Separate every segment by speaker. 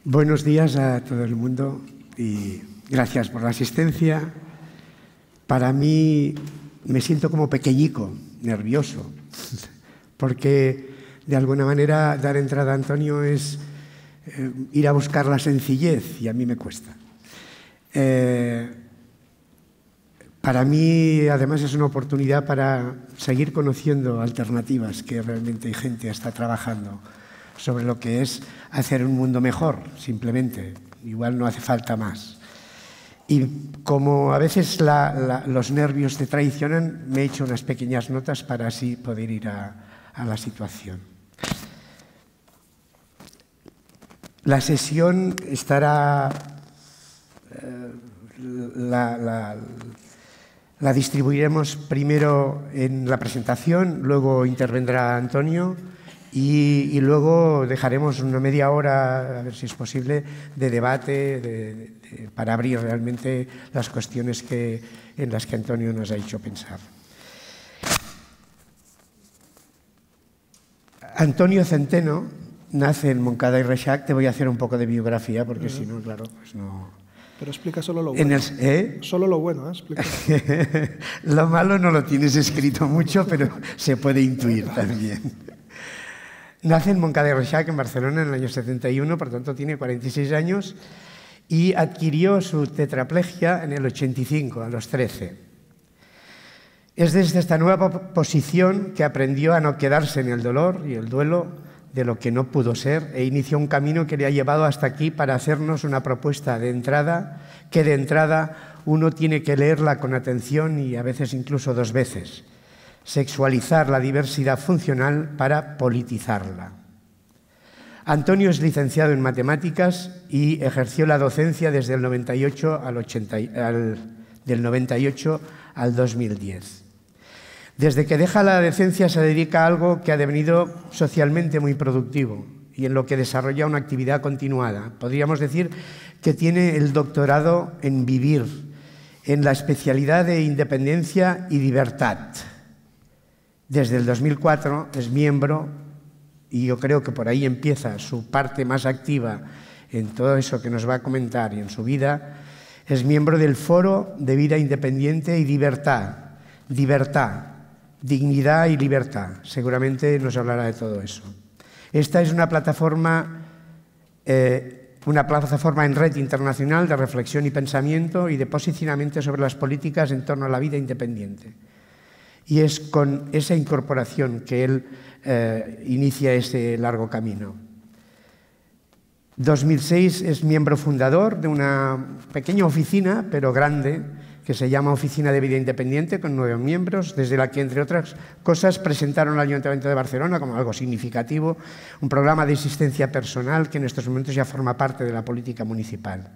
Speaker 1: Buenos días a todo el mundo y gracias por la asistencia. Para mí me siento como pequeñico, nervioso, porque de alguna manera dar entrada a Antonio es ir a buscar la sencillez y a mí me cuesta. Para mí, además, es una oportunidad para seguir conociendo alternativas, que realmente hay gente que está trabajando sobre lo que es hacer un mundo mejor, simplemente. Igual no hace falta más. Y como a veces los nervios te traicionan, me he hecho unas pequeñas notas para así poder ir a la situación. La sesión estará... La distribuiremos primero en la presentación, luego intervendrá Antonio y luego dejaremos una media hora, a ver si es posible, de debate para abrir realmente las cuestiones en las que Antonio nos ha hecho pensar. Antonio Centeno nace en Montcada y Reixac. Te voy a hacer un poco de biografía porque si no, claro, pues no...
Speaker 2: Pero explica solo lo bueno. Solo lo bueno, explica.
Speaker 1: Lo malo no lo tienes escrito mucho, pero se puede intuir también. Nace en Montcada y Reixac, en Barcelona, en el año 71, por tanto tiene 46 años, y adquirió su tetraplegia en el 85, a los 13. Es desde esta nueva posición que aprendió a no quedarse en el dolor y el duelo de lo que no pudo ser, e inició un camino que le ha llevado hasta aquí para hacernos una propuesta de entrada, que de entrada uno tiene que leerla con atención y a veces incluso dos veces. Sexualizar la diversidad funcional para politizarla. Antonio es licenciado en matemáticas y ejerció la docencia desde el 98 del 98 al 2010. Desde que deja la docencia se dedica a algo que ha devenido socialmente muy productivo y en lo que desarrolla una actividad continuada. Podríamos decir que tiene el doctorado en vivir, en la especialidad de independencia y libertad. Desde el 2004 es miembro, y yo creo que por ahí empieza su parte más activa en todo eso que nos va a comentar y en su vida, es miembro del Foro de Vida Independiente y Libertad. Dignidad y libertad. Seguramente nos hablará de todo eso. Esta es una plataforma en red internacional de reflexión y pensamiento y de posicionamiento sobre las políticas en torno a la vida independiente. Y es con esa incorporación que él inicia ese largo camino. 2006 es miembro fundador de una pequeña oficina, pero grande, que se llama Oficina de Vida Independiente, con 9 miembros, desde la que, entre otras cosas, presentaron al Ayuntamiento de Barcelona, como algo significativo, un programa de asistencia personal que en estos momentos ya forma parte de la política municipal.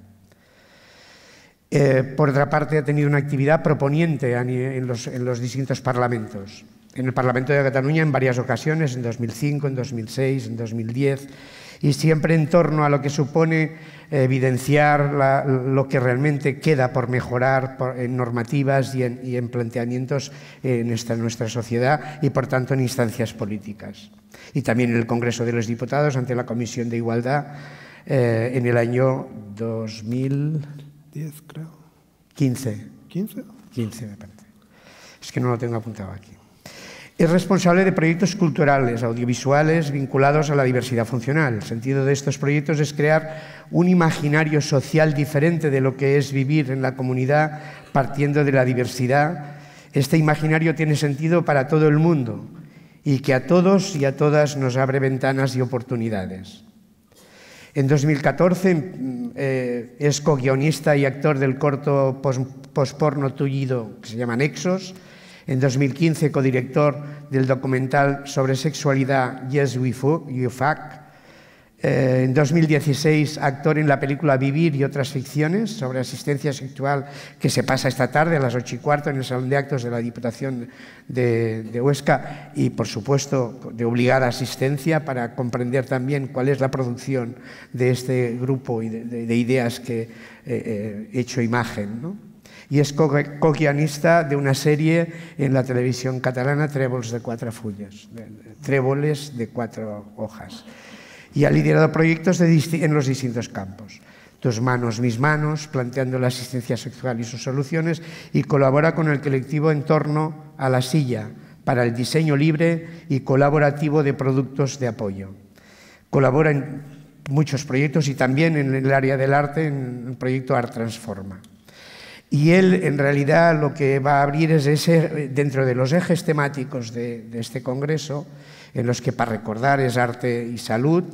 Speaker 1: Por otra parte, ha tenido una actividad proponiente en los distintos parlamentos. En el Parlamento de Cataluña en varias ocasiones, en 2005, en 2006, en 2010, y siempre en torno a lo que supone evidenciar lo que realmente queda por mejorar en normativas y en planteamientos en nuestra sociedad y, por tanto, en instancias políticas. Y también en el Congreso de los Diputados, ante la Comisión de Igualdad, en el año
Speaker 2: 2010, creo.
Speaker 1: 15.
Speaker 2: ¿15?
Speaker 1: 15, me parece. Es que no lo tengo apuntado aquí. Es responsable de proyectos culturales, audiovisuales, vinculados a la diversidad funcional. El sentido de estos proyectos es crear un imaginario social diferente de lo que es vivir en la comunidad partiendo de la diversidad. Este imaginario tiene sentido para todo el mundo y que a todos y a todas nos abre ventanas y oportunidades. En 2014 es co-guionista y actor del corto posporno tullido que se llama Nexos. En 2015, codirector del documental sobre sexualidad Yes, We Fuck. En 2016, actor en la película Vivir y otras ficciones sobre asistencia sexual que se pasa esta tarde a las 8:15 en el Salón de Actos de la Diputación de Huesca y, por supuesto, de obligada asistencia para comprender también cuál es la producción de este grupo y de ideas que he hecho imagen, ¿no? Y es co-guionista de una serie en la televisión catalana, Tréboles de 4 fulles, tréboles de 4 hojas. y ha liderado proyectos en los distintos campos. Tus manos, mis manos, planteando la asistencia sexual y sus soluciones, y colabora con el colectivo En torno a la silla para el diseño libre y colaborativo de productos de apoyo. Colabora en muchos proyectos y también en el área del arte, en el proyecto Art Transforma. Y él, en realidad, lo que va a abrir es dentro de los ejes temáticos de este congreso, en los que, para recordar, es arte y salud,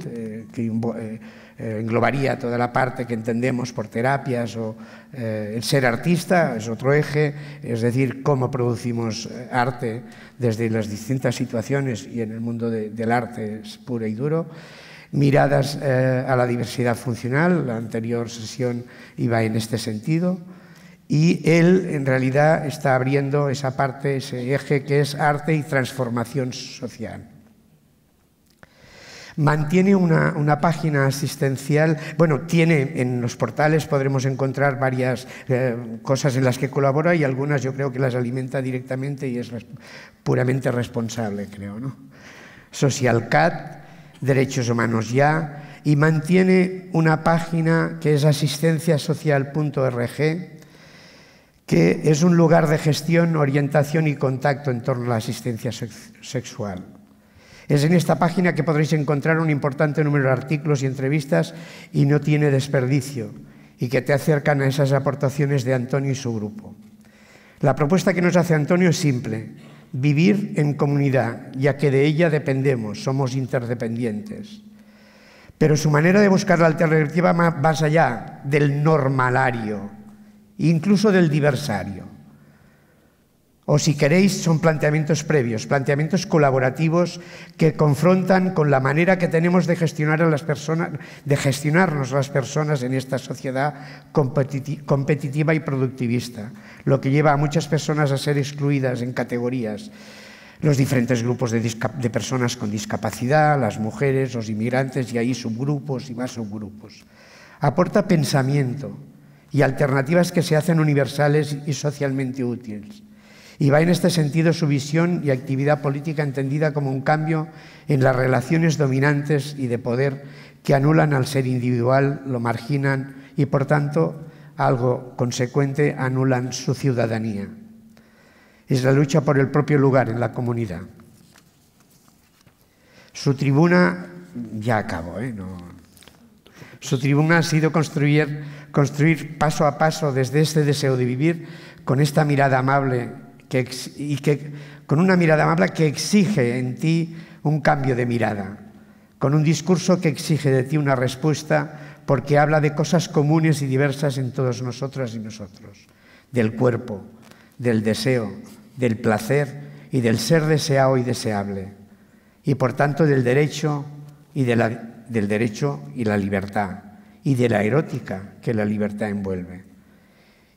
Speaker 1: que englobaría toda la parte que entendemos por terapias o el ser artista, es otro eje, es decir, cómo producimos arte desde las distintas situaciones y en el mundo del arte es puro y duro. Miradas a la diversidad funcional, la anterior sesión iba en este sentido, y él en realidad está abriendo esa parte, ese eje que es arte y transformación social. Mantiene una página asistencial, bueno, tiene en los portales, podremos encontrar varias cosas en las que colabora y algunas yo creo que las alimenta directamente y es puramente responsable, creo, ¿no? SocialCat, Derechos Humanos Ya, y mantiene una página que es asistenciasocial.org, que es un lugar de gestión, orientación y contacto en torno a la asistencia sexual. Es en esta página que podréis encontrar un importante número de artículos y entrevistas y no tiene desperdicio, y que te acercan a esas aportaciones de Antonio y su grupo. La propuesta que nos hace Antonio es simple: vivir en comunidad, ya que de ella dependemos, somos interdependientes. Pero su manera de buscar la alternativa va más allá del normalario, incluso del diversario. O si queréis, son planteamientos previos, planteamientos colaborativos que confrontan con la manera que tenemos de gestionar a las personas, de gestionarnos las personas en esta sociedad competitiva y productivista, lo que lleva a muchas personas a ser excluidas en categorías. Los diferentes grupos de personas con discapacidad, las mujeres, los inmigrantes, y ahí subgrupos y más subgrupos. Aporta pensamiento y alternativas que se hacen universales y socialmente útiles. Y va en este sentido su visión y actividad política entendida como un cambio en las relaciones dominantes y de poder que anulan al ser individual, lo marginan y, por tanto, algo consecuente, anulan su ciudadanía. Es la lucha por el propio lugar en la comunidad. Su tribuna, ya acabo, su tribuna ha sido construir paso a paso desde este deseo de vivir con esta mirada amable con una mirada amable que exige en ti un cambio de mirada, con un discurso que exige de ti una respuesta porque habla de cosas comunes y diversas en todos nosotras y nosotros, del cuerpo, del deseo, del placer y del ser deseado y deseable, y por tanto del derecho y la libertad, y de la erótica que la libertad envuelve.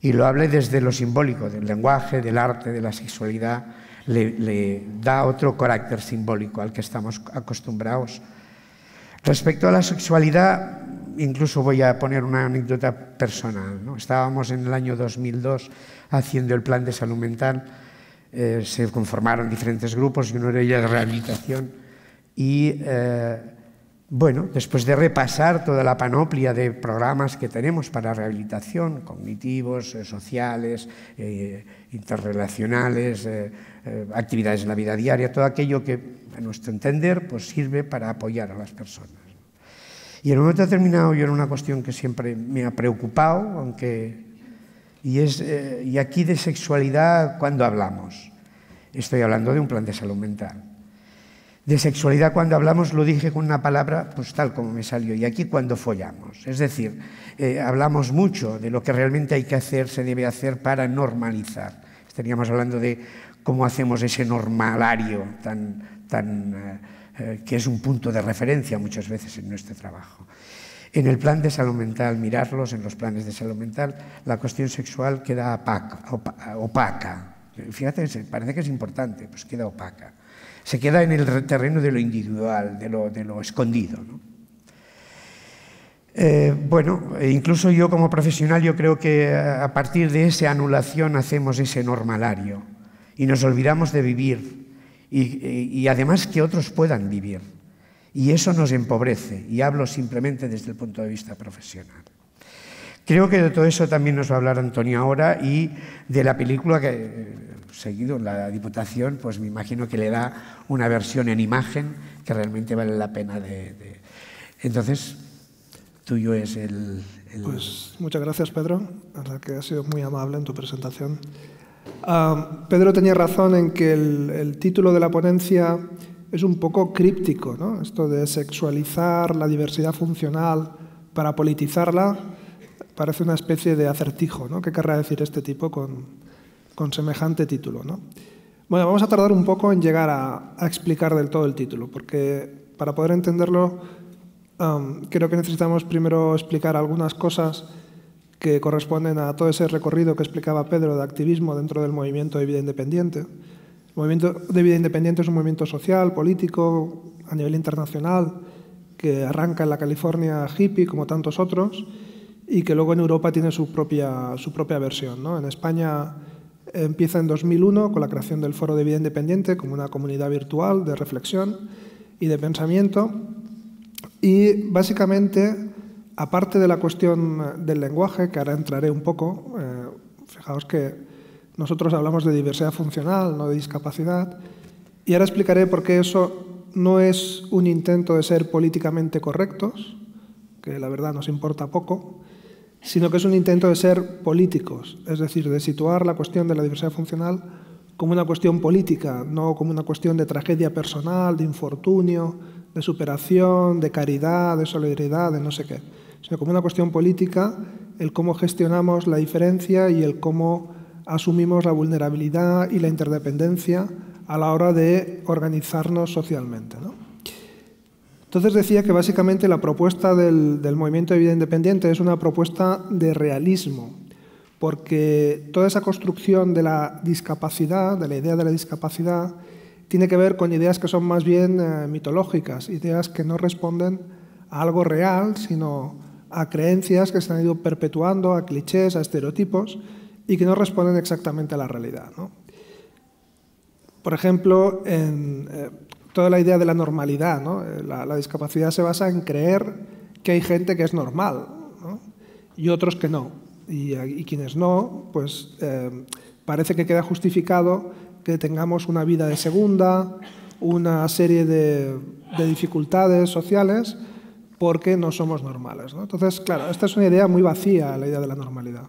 Speaker 1: Y lo hable desde lo simbólico, del lenguaje, del arte, de la sexualidad, le da otro carácter simbólico al que estamos acostumbrados. Respecto a la sexualidad, incluso voy a poner una anécdota personal, ¿no? Estábamos en el año 2002 haciendo el plan de salud mental, se conformaron diferentes grupos y uno de ellos de rehabilitación y bueno, después de repasar toda la panoplia de programas que tenemos para rehabilitación, cognitivos, sociales, interrelacionales, actividades en la vida diaria, todo aquello que, a nuestro entender, pues sirve para apoyar a las personas. Y en un momento determinado, yo era una cuestión que siempre me ha preocupado, y aquí de sexualidad, ¿cuándo hablamos? Estoy hablando de un plan de salud mental. De sexualidad, cuando hablamos, lo dije con una palabra, pues tal como me salió. Y aquí, cuando follamos. Es decir, hablamos mucho de lo que realmente hay que hacer, se debe hacer para normalizar. Estaríamos hablando de cómo hacemos ese normalario que es un punto de referencia muchas veces en nuestro trabajo. En el plan de salud mental, mirarlos, en los planes de salud mental, la cuestión sexual queda opaca. Fíjate, parece que es importante, pues queda opaca. Se queda en el terreno de lo individual, de lo escondido, ¿no? Bueno, incluso yo como profesional, yo creo que a partir de esa anulación hacemos ese normalario y nos olvidamos de vivir y además que otros puedan vivir. Y eso nos empobrece, y hablo simplemente desde el punto de vista profesional. Creo que de todo eso también nos va a hablar Antonio ahora, y de la película que, seguido en la Diputación, pues me imagino que le da una versión en imagen que realmente vale la pena de... Entonces, tuyo es el...
Speaker 2: Pues muchas gracias, Pedro. La verdad que has sido muy amable en tu presentación. Pedro tenía razón en que el título de la ponencia es un poco críptico, ¿no? Esto de sexualizar la diversidad funcional para politizarla parece una especie de acertijo, ¿no? ¿Qué querrá decir este tipo con semejante título, ¿no? Bueno, vamos a tardar un poco en llegar a explicar del todo el título, porque para poder entenderlo creo que necesitamos primero explicar algunas cosas que corresponden a todo ese recorrido que explicaba Pedro de activismo dentro del movimiento de vida independiente. El movimiento de vida independiente es un movimiento social, político, a nivel internacional, que arranca en la California hippie, como tantos otros, y que luego en Europa tiene su propia versión, ¿no? En España empieza en 2001 con la creación del Foro de Vida Independiente como una comunidad virtual de reflexión y de pensamiento. Y básicamente, aparte de la cuestión del lenguaje, que ahora entraré un poco, fijaos que nosotros hablamos de diversidad funcional, no de discapacidad, y ahora explicaré por qué eso no es un intento de ser políticamente correctos, que la verdad nos importa poco, sino que es un intento de ser políticos, es decir, de situar la cuestión de la diversidad funcional como una cuestión política, no como una cuestión de tragedia personal, de infortunio, de superación, de caridad, de solidaridad, de no sé qué, sino como una cuestión política, el cómo gestionamos la diferencia y el cómo asumimos la vulnerabilidad y la interdependencia a la hora de organizarnos socialmente, ¿no? Entonces decía que básicamente la propuesta del movimiento de vida independiente es una propuesta de realismo, porque toda esa construcción de la discapacidad, de la idea de la discapacidad, tiene que ver con ideas que son más bien mitológicas, ideas que no responden a algo real, sino a creencias que se han ido perpetuando, a clichés, a estereotipos, y que no responden exactamente a la realidad, ¿no? Por ejemplo, en toda la idea de la normalidad, ¿no? La discapacidad se basa en creer que hay gente que es normal, ¿no? Y otros que no. Y quienes no, pues parece que queda justificado que tengamos una vida de segunda, una serie de dificultades sociales porque no somos normales, ¿no? Entonces, claro, esta es una idea muy vacía, la idea de la normalidad.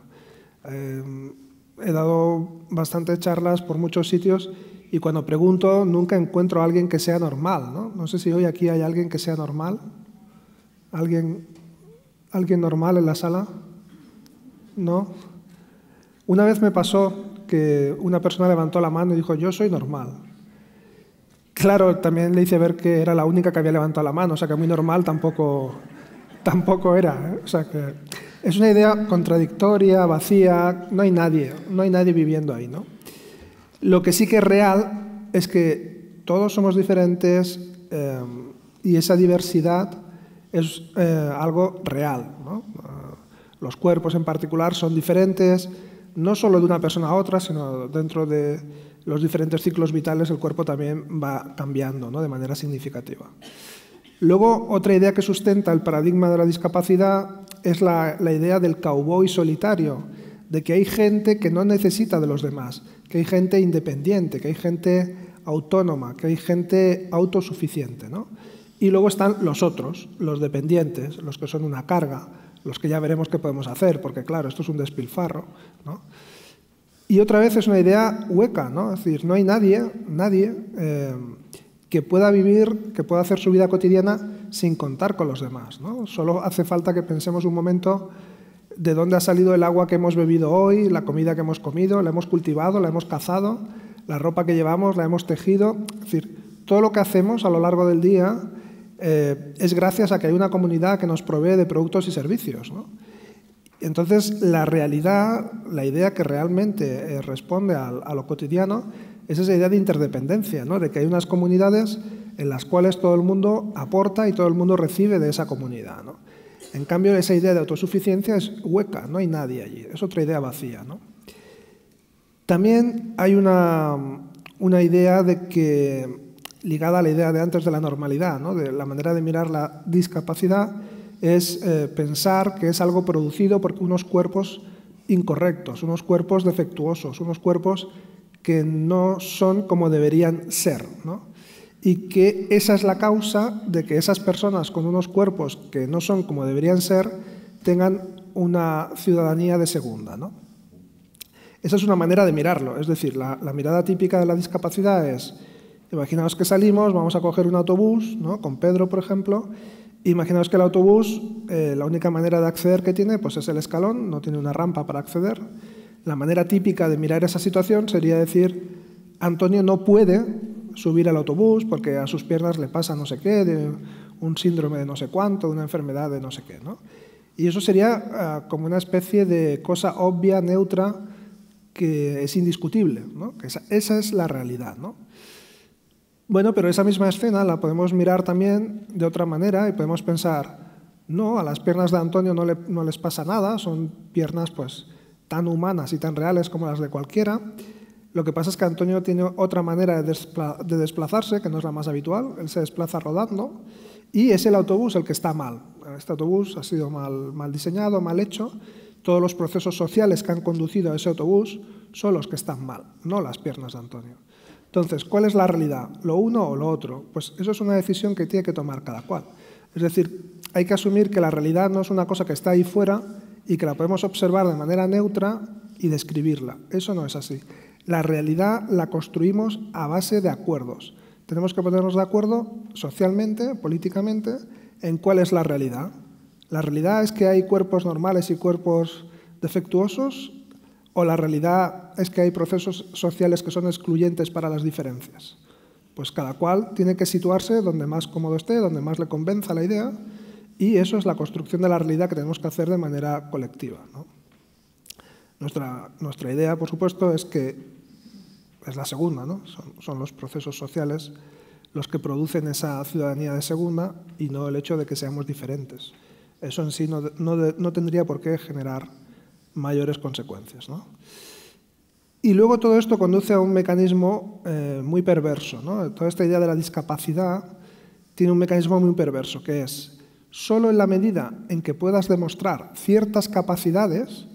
Speaker 2: He dado bastantes charlas por muchos sitios y cuando pregunto nunca encuentro a alguien que sea normal, ¿no? No sé si hoy aquí hay alguien que sea normal. ¿Alguien normal en la sala? ¿No? Una vez me pasó que una persona levantó la mano y dijo, yo soy normal. Claro, también le hice ver que era la única que había levantado la mano, o sea que muy normal tampoco era, ¿eh? O sea que es una idea contradictoria, vacía, no hay nadie viviendo ahí, ¿no? Lo que sí que es real es que todos somos diferentes y esa diversidad es algo real, ¿no? Los cuerpos en particular son diferentes, no solo de una persona a otra, sino dentro de los diferentes ciclos vitales el cuerpo también va cambiando, ¿no? De manera significativa. Luego, otra idea que sustenta el paradigma de la discapacidad es la idea del cowboy solitario, de que hay gente que no necesita de los demás, que hay gente independiente, que hay gente autónoma, que hay gente autosuficiente, ¿no? Y luego están los otros, los dependientes, los que son una carga, los que ya veremos qué podemos hacer, porque claro, esto es un despilfarro, ¿no? Y otra vez es una idea hueca, ¿no? Es decir, no hay nadie que pueda vivir, que pueda hacer su vida cotidiana sin contar con los demás, ¿no? Solo hace falta que pensemos un momento de dónde ha salido el agua que hemos bebido hoy, la comida que hemos comido, la hemos cultivado, la hemos cazado, la ropa que llevamos, la hemos tejido. Es decir, todo lo que hacemos a lo largo del día es gracias a que hay una comunidad que nos provee de productos y servicios, ¿no? Entonces, la realidad, la idea que realmente responde a lo cotidiano es esa idea de interdependencia, ¿no? De que hay unas comunidades en las cuales todo el mundo aporta y todo el mundo recibe de esa comunidad, ¿no? En cambio, esa idea de autosuficiencia es hueca, no hay nadie allí, es otra idea vacía, ¿no? También hay una idea de que ligada a la idea de antes de la normalidad, ¿no? De la manera de mirar la discapacidad es pensar que es algo producido por unos cuerpos incorrectos, unos cuerpos defectuosos, unos cuerpos que no son como deberían ser, ¿no? Y que esa es la causa de que esas personas con unos cuerpos que no son como deberían ser tengan una ciudadanía de segunda, ¿no? Esa es una manera de mirarlo, es decir, la mirada típica de la discapacidad es, imaginaos que salimos, vamos a coger un autobús, ¿no? Con Pedro, por ejemplo. Imaginaos que el autobús, la única manera de acceder que tiene pues es el escalón, no tiene una rampa para acceder. La manera típica de mirar esa situación sería decir, Antonio no puede subir al autobús porque a sus piernas le pasa no sé qué, de un síndrome de no sé cuánto, una enfermedad de no sé qué, ¿no? Y eso sería como una especie de cosa obvia, neutra, que es indiscutible, ¿no? Que esa es la realidad, ¿no? Bueno, pero esa misma escena la podemos mirar también de otra manera y podemos pensar, no, a las piernas de Antonio no les pasa nada, son piernas pues tan humanas y tan reales como las de cualquiera. Lo que pasa es que Antonio tiene otra manera de desplazarse, que no es la más habitual, él se desplaza rodando y es el autobús el que está mal. Este autobús ha sido mal diseñado, mal hecho. Todos los procesos sociales que han conducido a ese autobús son los que están mal, no las piernas de Antonio. Entonces, ¿cuál es la realidad? ¿Lo uno o lo otro? Pues eso es una decisión que tiene que tomar cada cual. Es decir, hay que asumir que la realidad no es una cosa que está ahí fuera y que la podemos observar de manera neutra y describirla. Eso no es así. La realidad la construimos a base de acuerdos. Tenemos que ponernos de acuerdo socialmente, políticamente, en cuál es la realidad. ¿La realidad es que hay cuerpos normales y cuerpos defectuosos? ¿O la realidad es que hay procesos sociales que son excluyentes para las diferencias? Pues cada cual tiene que situarse donde más cómodo esté, donde más le convenza la idea, y eso es la construcción de la realidad que tenemos que hacer de manera colectiva, ¿no? Nuestra idea, por supuesto, es que es la segunda, ¿no? Son los procesos sociales los que producen esa ciudadanía de segunda y no el hecho de que seamos diferentes. Eso en sí no tendría por qué generar mayores consecuencias, ¿no? Y luego todo esto conduce a un mecanismo muy perverso, ¿no? Toda esta idea de la discapacidad tiene un mecanismo muy perverso, que es solo en la medida en que puedas demostrar ciertas capacidades,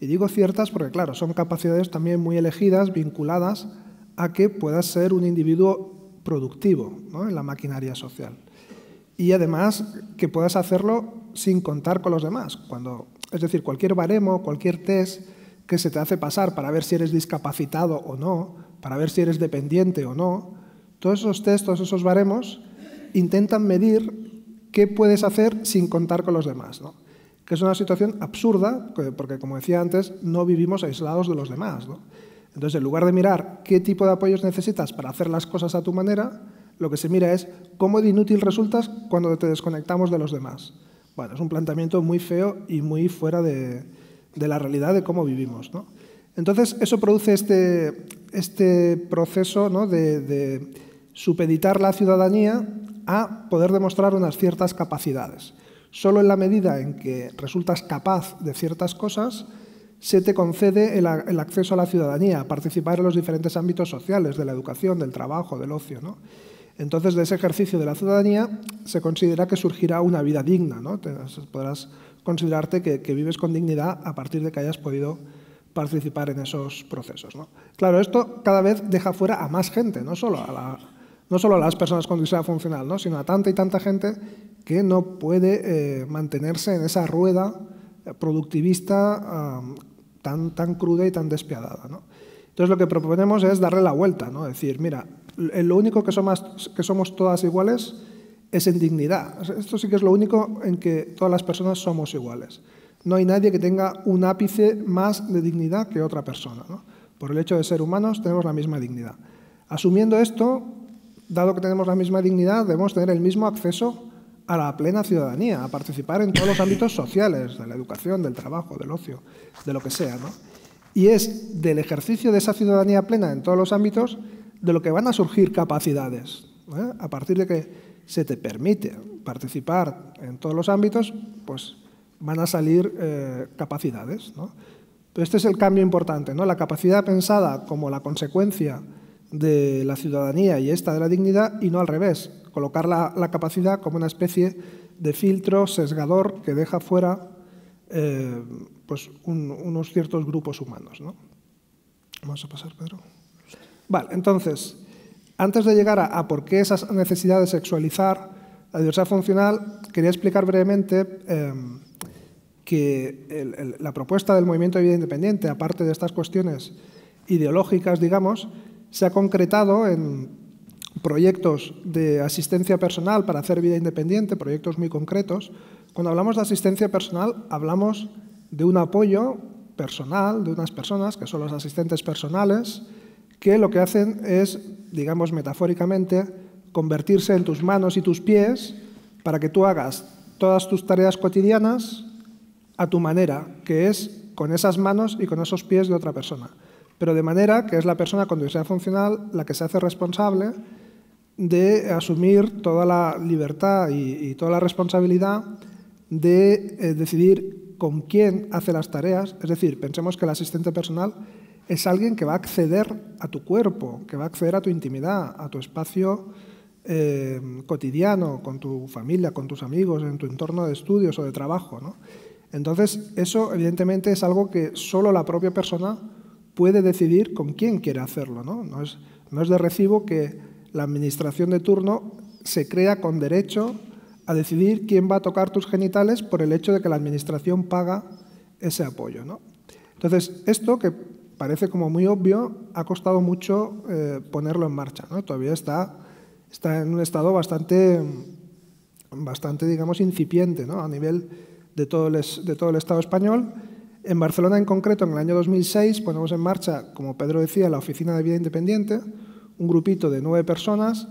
Speaker 2: y digo ciertas porque, claro, son capacidades también muy elegidas, vinculadas a que puedas ser un individuo productivo, ¿no? En la maquinaria social. Y además que puedas hacerlo sin contar con los demás. Es decir, cualquier baremo, cualquier test que se te hace pasar para ver si eres discapacitado o no, para ver si eres dependiente o no, todos esos test, todos esos baremos intentan medir qué puedes hacer sin contar con los demás, ¿no? Que es una situación absurda, porque, como decía antes, no vivimos aislados de los demás, ¿no? Entonces, en lugar de mirar qué tipo de apoyos necesitas para hacer las cosas a tu manera, lo que se mira es cómo de inútil resultas cuando te desconectamos de los demás. Bueno, es un planteamiento muy feo y muy fuera de la realidad de cómo vivimos, ¿no? Entonces, eso produce este proceso, ¿no? de supeditar la ciudadanía a poder demostrar unas ciertas capacidades. Solo en la medida en que resultas capaz de ciertas cosas, se te concede el acceso a la ciudadanía, a participar en los diferentes ámbitos sociales, de la educación, del trabajo, del ocio, ¿no? Entonces, de ese ejercicio de la ciudadanía se considera que surgirá una vida digna, ¿no? Podrás considerarte que vives con dignidad a partir de que hayas podido participar en esos procesos, ¿no? Claro, esto cada vez deja fuera a más gente, no solo a las personas con discapacidad funcional, ¿no? Sino a tanta y tanta gente que no puede mantenerse en esa rueda productivista tan cruda y tan despiadada, ¿no? Entonces, lo que proponemos es darle la vuelta, ¿no? Decir, mira, lo único que somos todas iguales es en dignidad. Esto sí que es lo único en que todas las personas somos iguales. No hay nadie que tenga un ápice más de dignidad que otra persona, ¿no? Por el hecho de ser humanos tenemos la misma dignidad. Asumiendo esto, dado que tenemos la misma dignidad, debemos tener el mismo acceso a la plena ciudadanía, a participar en todos los ámbitos sociales, de la educación, del trabajo, del ocio, de lo que sea, ¿no? Y es del ejercicio de esa ciudadanía plena en todos los ámbitos de lo que van a surgir capacidades, ¿eh? A partir de que se te permite participar en todos los ámbitos, pues van a salir capacidades, ¿no? Pero este es el cambio importante, ¿no? La capacidad pensada como la consecuencia de la ciudadanía y esta de la dignidad, y no al revés, colocar la capacidad como una especie de filtro sesgador que deja fuera pues unos ciertos grupos humanos, ¿no? Vamos a pasar, Pedro. Vale, entonces, antes de llegar a por qué esa necesidad de sexualizar la diversidad funcional, quería explicar brevemente que la propuesta del movimiento de vida independiente, aparte de estas cuestiones ideológicas, digamos, se ha concretado en proyectos de asistencia personal para hacer vida independiente, proyectos muy concretos. Cuando hablamos de asistencia personal, hablamos de un apoyo personal de unas personas, que son los asistentes personales, que lo que hacen es, digamos metafóricamente, convertirse en tus manos y tus pies para que tú hagas todas tus tareas cotidianas a tu manera, que es con esas manos y con esos pies de otra persona. Pero de manera que es la persona con diversidad funcional la que se hace responsable de asumir toda la libertad y toda la responsabilidad de decidir con quién hace las tareas. Es decir, pensemos que el asistente personal es alguien que va a acceder a tu cuerpo, que va a acceder a tu intimidad, a tu espacio cotidiano, con tu familia, con tus amigos, en tu entorno de estudios o de trabajo, ¿no? Entonces, eso evidentemente es algo que solo la propia persona puede decidir con quién quiere hacerlo, ¿no? No es de recibo que la administración de turno se crea con derecho a decidir quién va a tocar tus genitales por el hecho de que la administración paga ese apoyo, ¿no? Entonces, esto que parece como muy obvio, ha costado mucho ponerlo en marcha, ¿no? Todavía está en un estado bastante digamos, incipiente, ¿no? A nivel de todo el Estado español. En Barcelona, en concreto, en el año 2006, ponemos en marcha, como Pedro decía, la Oficina de Vida Independiente, un grupito de 9 personas.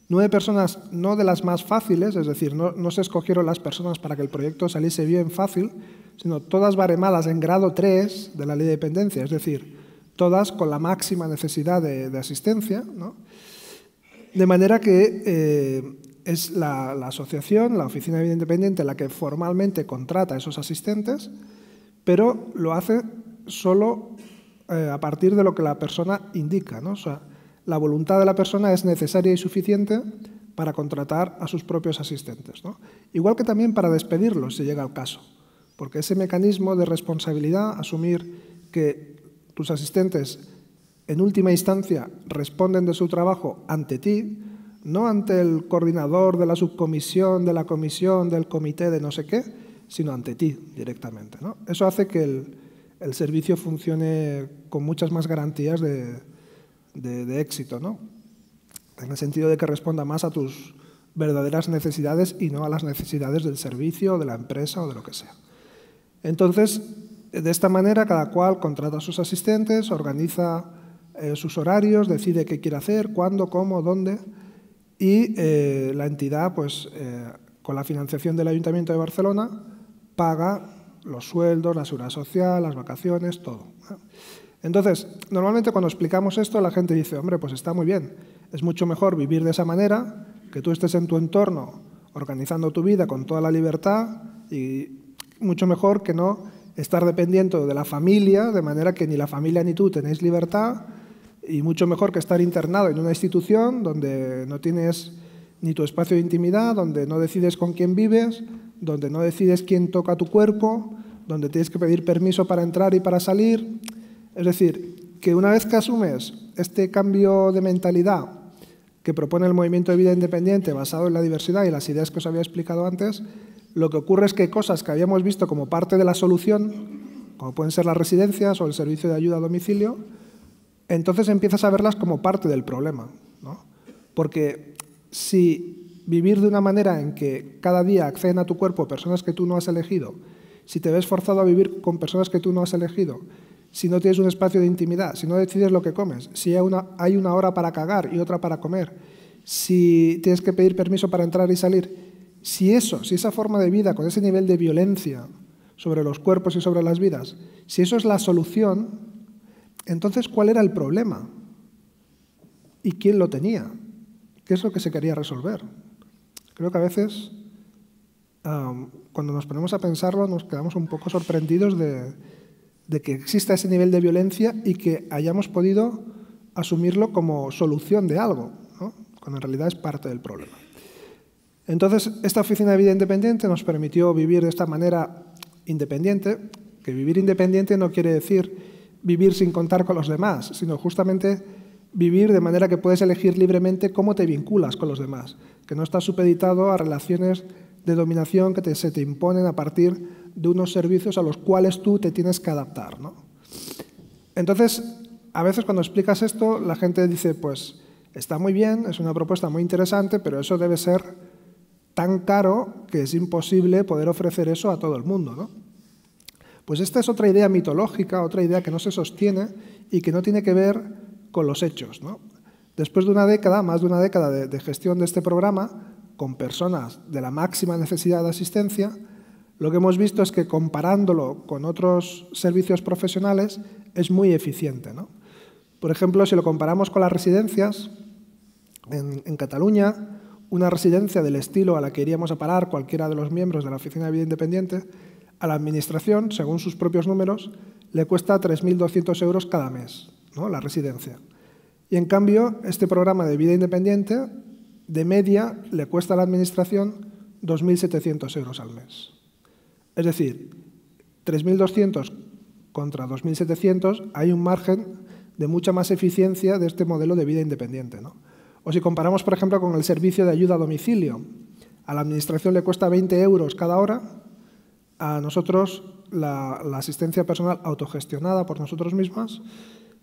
Speaker 2: 9 personas no de las más fáciles, es decir, no se escogieron las personas para que el proyecto saliese bien fácil, sino todas baremadas en grado 3 de la Ley de Dependencia, es decir, todas con la máxima necesidad de asistencia, ¿no? De manera que es la asociación, la Oficina de Vida Independiente, la que formalmente contrata a esos asistentes, pero lo hace solo a partir de lo que la persona indica, ¿no? O sea, la voluntad de la persona es necesaria y suficiente para contratar a sus propios asistentes, ¿no? Igual que también para despedirlos, si llega el caso, porque ese mecanismo de responsabilidad, asumir que tus asistentes en última instancia responden de su trabajo ante ti, no ante el coordinador de la subcomisión, de la comisión, del comité de no sé qué, sino ante ti directamente, ¿no? Eso hace que el servicio funcione con muchas más garantías de éxito, ¿no? En el sentido de que responda más a tus verdaderas necesidades y no a las necesidades del servicio, de la empresa o de lo que sea. Entonces, de esta manera, cada cual contrata a sus asistentes, organiza sus horarios, decide qué quiere hacer, cuándo, cómo, dónde, y la entidad, pues, con la financiación del Ayuntamiento de Barcelona, paga los sueldos, la seguridad social, las vacaciones, todo. Entonces, normalmente cuando explicamos esto, la gente dice, hombre, pues está muy bien, es mucho mejor vivir de esa manera, que tú estés en tu entorno organizando tu vida con toda la libertad, y mucho mejor que no estar dependiendo de la familia, de manera que ni la familia ni tú tenéis libertad, y mucho mejor que estar internado en una institución donde no tienes ni tu espacio de intimidad, donde no decides con quién vives, donde no decides quién toca tu cuerpo, donde tienes que pedir permiso para entrar y para salir. Es decir, que una vez que asumes este cambio de mentalidad que propone el movimiento de vida independiente basado en la diversidad y las ideas que os había explicado antes, lo que ocurre es que cosas que habíamos visto como parte de la solución, como pueden ser las residencias o el servicio de ayuda a domicilio, entonces empiezas a verlas como parte del problema, ¿no? Porque si vivir de una manera en que cada día acceden a tu cuerpo personas que tú no has elegido, si te ves forzado a vivir con personas que tú no has elegido, si no tienes un espacio de intimidad, si no decides lo que comes, si hay una hora para cagar y otra para comer, si tienes que pedir permiso para entrar y salir, si esa forma de vida con ese nivel de violencia sobre los cuerpos y sobre las vidas, si eso es la solución, entonces ¿cuál era el problema? ¿Y quién lo tenía? ¿Qué es lo que se quería resolver? Creo que a veces, cuando nos ponemos a pensarlo, nos quedamos un poco sorprendidos de que exista ese nivel de violencia y que hayamos podido asumirlo como solución de algo, ¿no? Cuando en realidad es parte del problema. Entonces, esta oficina de vida independiente nos permitió vivir de esta manera independiente, que vivir independiente no quiere decir vivir sin contar con los demás, sino justamente vivir de manera que puedes elegir libremente cómo te vinculas con los demás, que no estás supeditado a relaciones de dominación que se te imponen a partir de unos servicios a los cuales tú te tienes que adaptar, ¿no? Entonces, a veces cuando explicas esto, la gente dice, pues está muy bien, es una propuesta muy interesante, pero eso debe ser tan caro que es imposible poder ofrecer eso a todo el mundo, ¿no? Pues esta es otra idea mitológica, otra idea que no se sostiene y que no tiene que ver con los hechos, ¿no? Después de una década, más de una década de gestión de este programa, con personas de la máxima necesidad de asistencia, lo que hemos visto es que comparándolo con otros servicios profesionales es muy eficiente, ¿no? Por ejemplo, si lo comparamos con las residencias, en Cataluña, una residencia del estilo a la que iríamos a parar cualquiera de los miembros de la Oficina de Vida Independiente, a la Administración, según sus propios números, le cuesta 3.200 euros cada mes, ¿no? La residencia. Y en cambio, este programa de vida independiente, de media, le cuesta a la Administración 2.700 euros al mes. Es decir, 3.200 contra 2.700, hay un margen de mucha más eficiencia de este modelo de vida independiente, ¿no? O si comparamos, por ejemplo, con el servicio de ayuda a domicilio, a la Administración le cuesta 20 euros cada hora, a nosotros la asistencia personal autogestionada por nosotros mismas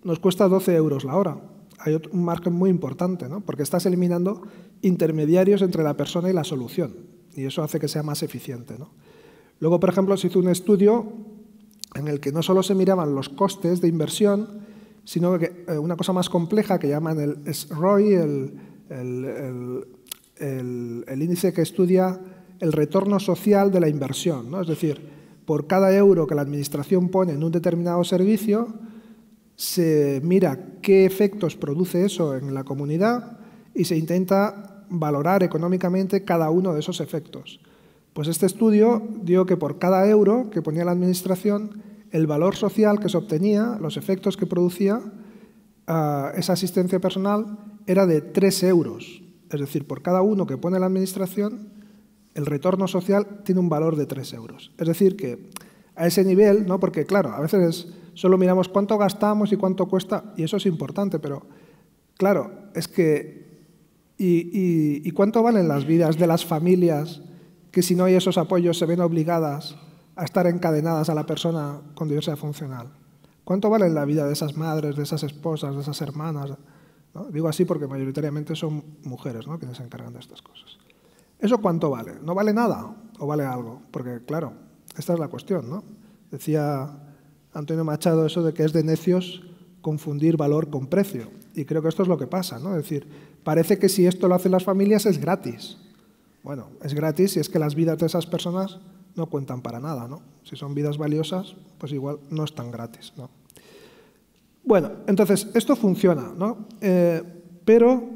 Speaker 2: nos cuesta 12 euros la hora. Hay un margen muy importante, ¿no? Porque estás eliminando intermediarios entre la persona y la solución, y eso hace que sea más eficiente, ¿no? Luego, por ejemplo, se hizo un estudio en el que no solo se miraban los costes de inversión, sino que una cosa más compleja que llaman el SROI, el índice que estudia el retorno social de la inversión, ¿no? Es decir, por cada euro que la Administración pone en un determinado servicio, se mira qué efectos produce eso en la comunidad y se intenta valorar económicamente cada uno de esos efectos. Pues este estudio dio que por cada euro que ponía la Administración, el valor social que se obtenía, los efectos que producía esa asistencia personal era de 3 euros. Es decir, por cada uno que pone la Administración, el retorno social tiene un valor de 3 euros. Es decir, que a ese nivel, ¿no? Porque claro, a veces solo miramos cuánto gastamos y cuánto cuesta, y eso es importante, pero claro, es que ¿y cuánto valen las vidas de las familias que si no hay esos apoyos se ven obligadas a estar encadenadas a la persona con diversidad funcional? ¿Cuánto vale la vida de esas madres, de esas esposas, de esas hermanas? ¿No? Digo así porque mayoritariamente son mujeres, ¿no?, quienes se encargan de estas cosas. ¿Eso cuánto vale? ¿No vale nada o vale algo? Porque, claro, esta es la cuestión, ¿no? Decía Antonio Machado eso de que es de necios confundir valor con precio. Y creo que esto es lo que pasa, ¿no? Es decir, parece que si esto lo hacen las familias es gratis. Bueno, es gratis si es que las vidas de esas personas no cuentan para nada, ¿no? Si son vidas valiosas, pues igual no es tan gratis, ¿no? Bueno, entonces, esto funciona, ¿no? Pero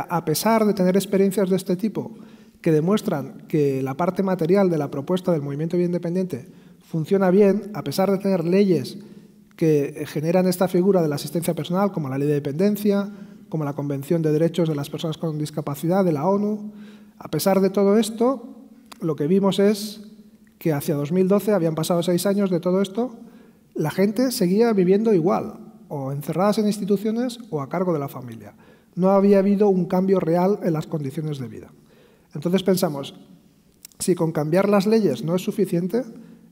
Speaker 2: a pesar de tener experiencias de este tipo que demuestran que la parte material de la propuesta del movimiento Vida Independiente funciona bien, a pesar de tener leyes que generan esta figura de la asistencia personal, como la Ley de Dependencia, como la Convención de Derechos de las Personas con Discapacidad de la ONU, a pesar de todo esto, lo que vimos es que hacia 2012, habían pasado 6 años de todo esto, la gente seguía viviendo igual, o encerradas en instituciones o a cargo de la familia. No había habido un cambio real en las condiciones de vida. Entonces pensamos, si con cambiar las leyes no es suficiente,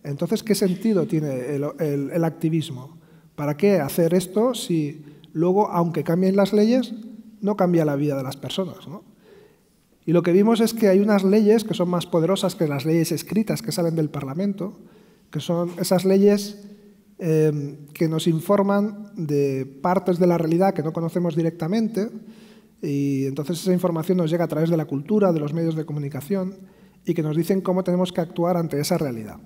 Speaker 2: entonces ¿qué sentido tiene el activismo? ¿Para qué hacer esto si luego, aunque cambien las leyes, no cambia la vida de las personas, ¿no? Y lo que vimos es que hay unas leyes que son más poderosas que las leyes escritas que salen del Parlamento, que son esas leyes que nos informan de partes de la realidad que no conocemos directamente, y entonces esa información nos llega a través de la cultura, de los medios de comunicación, y que nos dicen cómo tenemos que actuar ante esa realidad.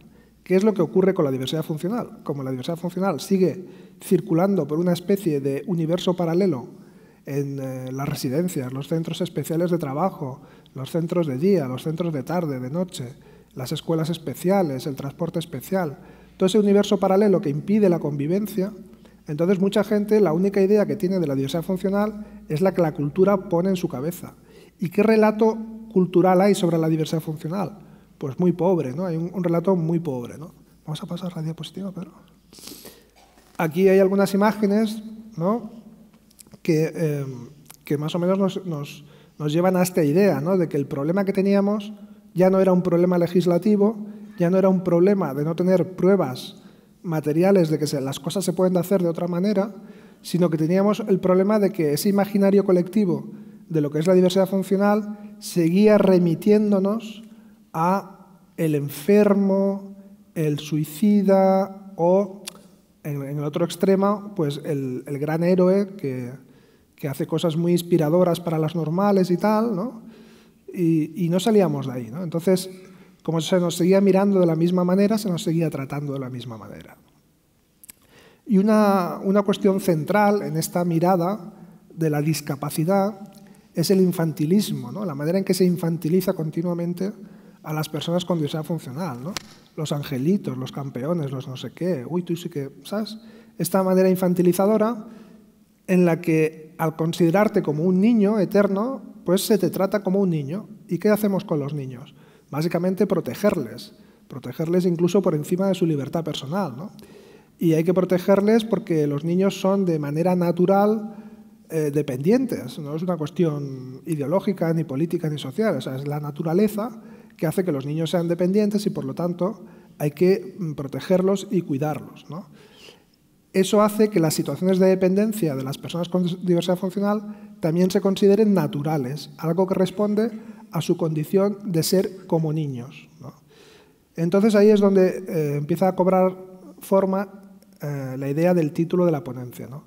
Speaker 2: ¿Qué es lo que ocurre con la diversidad funcional? Como la diversidad funcional sigue circulando por una especie de universo paralelo en las residencias, los centros especiales de trabajo, los centros de día, los centros de tarde, de noche, las escuelas especiales, el transporte especial, todo ese universo paralelo que impide la convivencia, Entonces, mucha gente, la única idea que tiene de la diversidad funcional es la que la cultura pone en su cabeza. ¿Y qué relato cultural hay sobre la diversidad funcional? Pues muy pobre, ¿no? Hay un relato muy pobre, ¿no? Vamos a pasar la diapositiva, Pedro. Aquí hay algunas imágenes, ¿no?, que más o menos nos llevan a esta idea, ¿no?, de que el problema que teníamos ya no era un problema legislativo, ya no era un problema de no tener pruebas materiales de que las cosas se pueden hacer de otra manera, sino que teníamos el problema de que ese imaginario colectivo de lo que es la diversidad funcional seguía remitiéndonos a el enfermo, el suicida o, en el otro extremo, pues el gran héroe que hace cosas muy inspiradoras para las normales y tal, ¿no? Y no salíamos de ahí, ¿no? Entonces, como se nos seguía mirando de la misma manera, se nos seguía tratando de la misma manera. Y una cuestión central en esta mirada de la discapacidad es el infantilismo, ¿no?, la manera en que se infantiliza continuamente a las personas con diversidad funcional, ¿no? Los angelitos, los campeones, los no sé qué, uy, tú sí que, ¿sabes? Esta manera infantilizadora en la que al considerarte como un niño eterno, pues se te trata como un niño. ¿Y qué hacemos con los niños? Básicamente protegerles incluso por encima de su libertad personal, ¿no? Y hay que protegerles porque los niños son de manera natural dependientes, no es una cuestión ideológica, ni política, ni social, o sea, es la naturaleza que hace que los niños sean dependientes y, por lo tanto, hay que protegerlos y cuidarlos, ¿no? Eso hace que las situaciones de dependencia de las personas con diversidad funcional también se consideren naturales, algo que responde a su condición de ser como niños, ¿no? Entonces ahí es donde empieza a cobrar forma la idea del título de la ponencia, ¿no?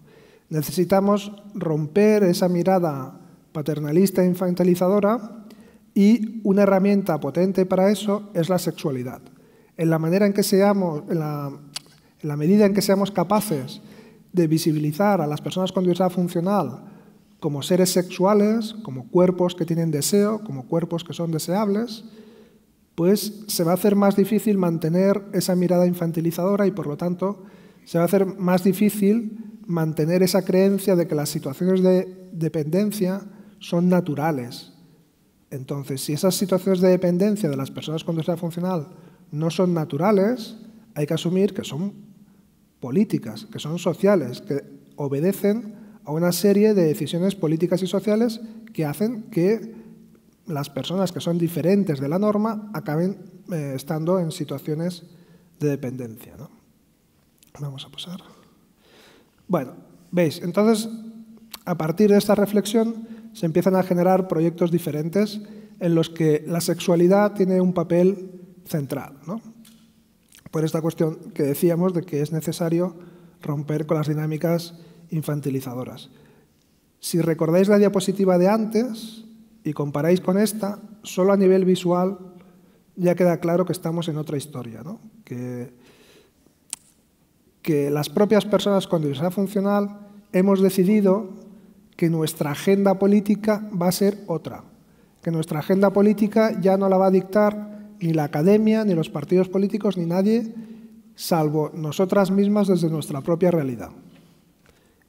Speaker 2: Necesitamos romper esa mirada paternalista e infantilizadora y una herramienta potente para eso es la sexualidad. En la manera en que seamos, en la medida en que seamos capaces de visibilizar a las personas con diversidad funcional como seres sexuales, como cuerpos que tienen deseo, como cuerpos que son deseables, pues se va a hacer más difícil mantener esa mirada infantilizadora y, por lo tanto, se va a hacer más difícil mantener esa creencia de que las situaciones de dependencia son naturales. Entonces, si esas situaciones de dependencia de las personas con diversidad funcional no son naturales, hay que asumir que son políticas, que son sociales, que obedecen a una serie de decisiones políticas y sociales que hacen que las personas que son diferentes de la norma acaben estando en situaciones de dependencia, ¿no? Vamos a pasar. Bueno, veis, entonces, a partir de esta reflexión se empiezan a generar proyectos diferentes en los que la sexualidad tiene un papel central, ¿no? Por esta cuestión que decíamos de que es necesario romper con las dinámicas infantilizadoras. Si recordáis la diapositiva de antes y comparáis con esta, solo a nivel visual ya queda claro que estamos en otra historia, ¿no? Que las propias personas con diversidad funcional hemos decidido que nuestra agenda política va a ser otra, que nuestra agenda política ya no la va a dictar ni la academia, ni los partidos políticos, ni nadie, salvo nosotras mismas desde nuestra propia realidad.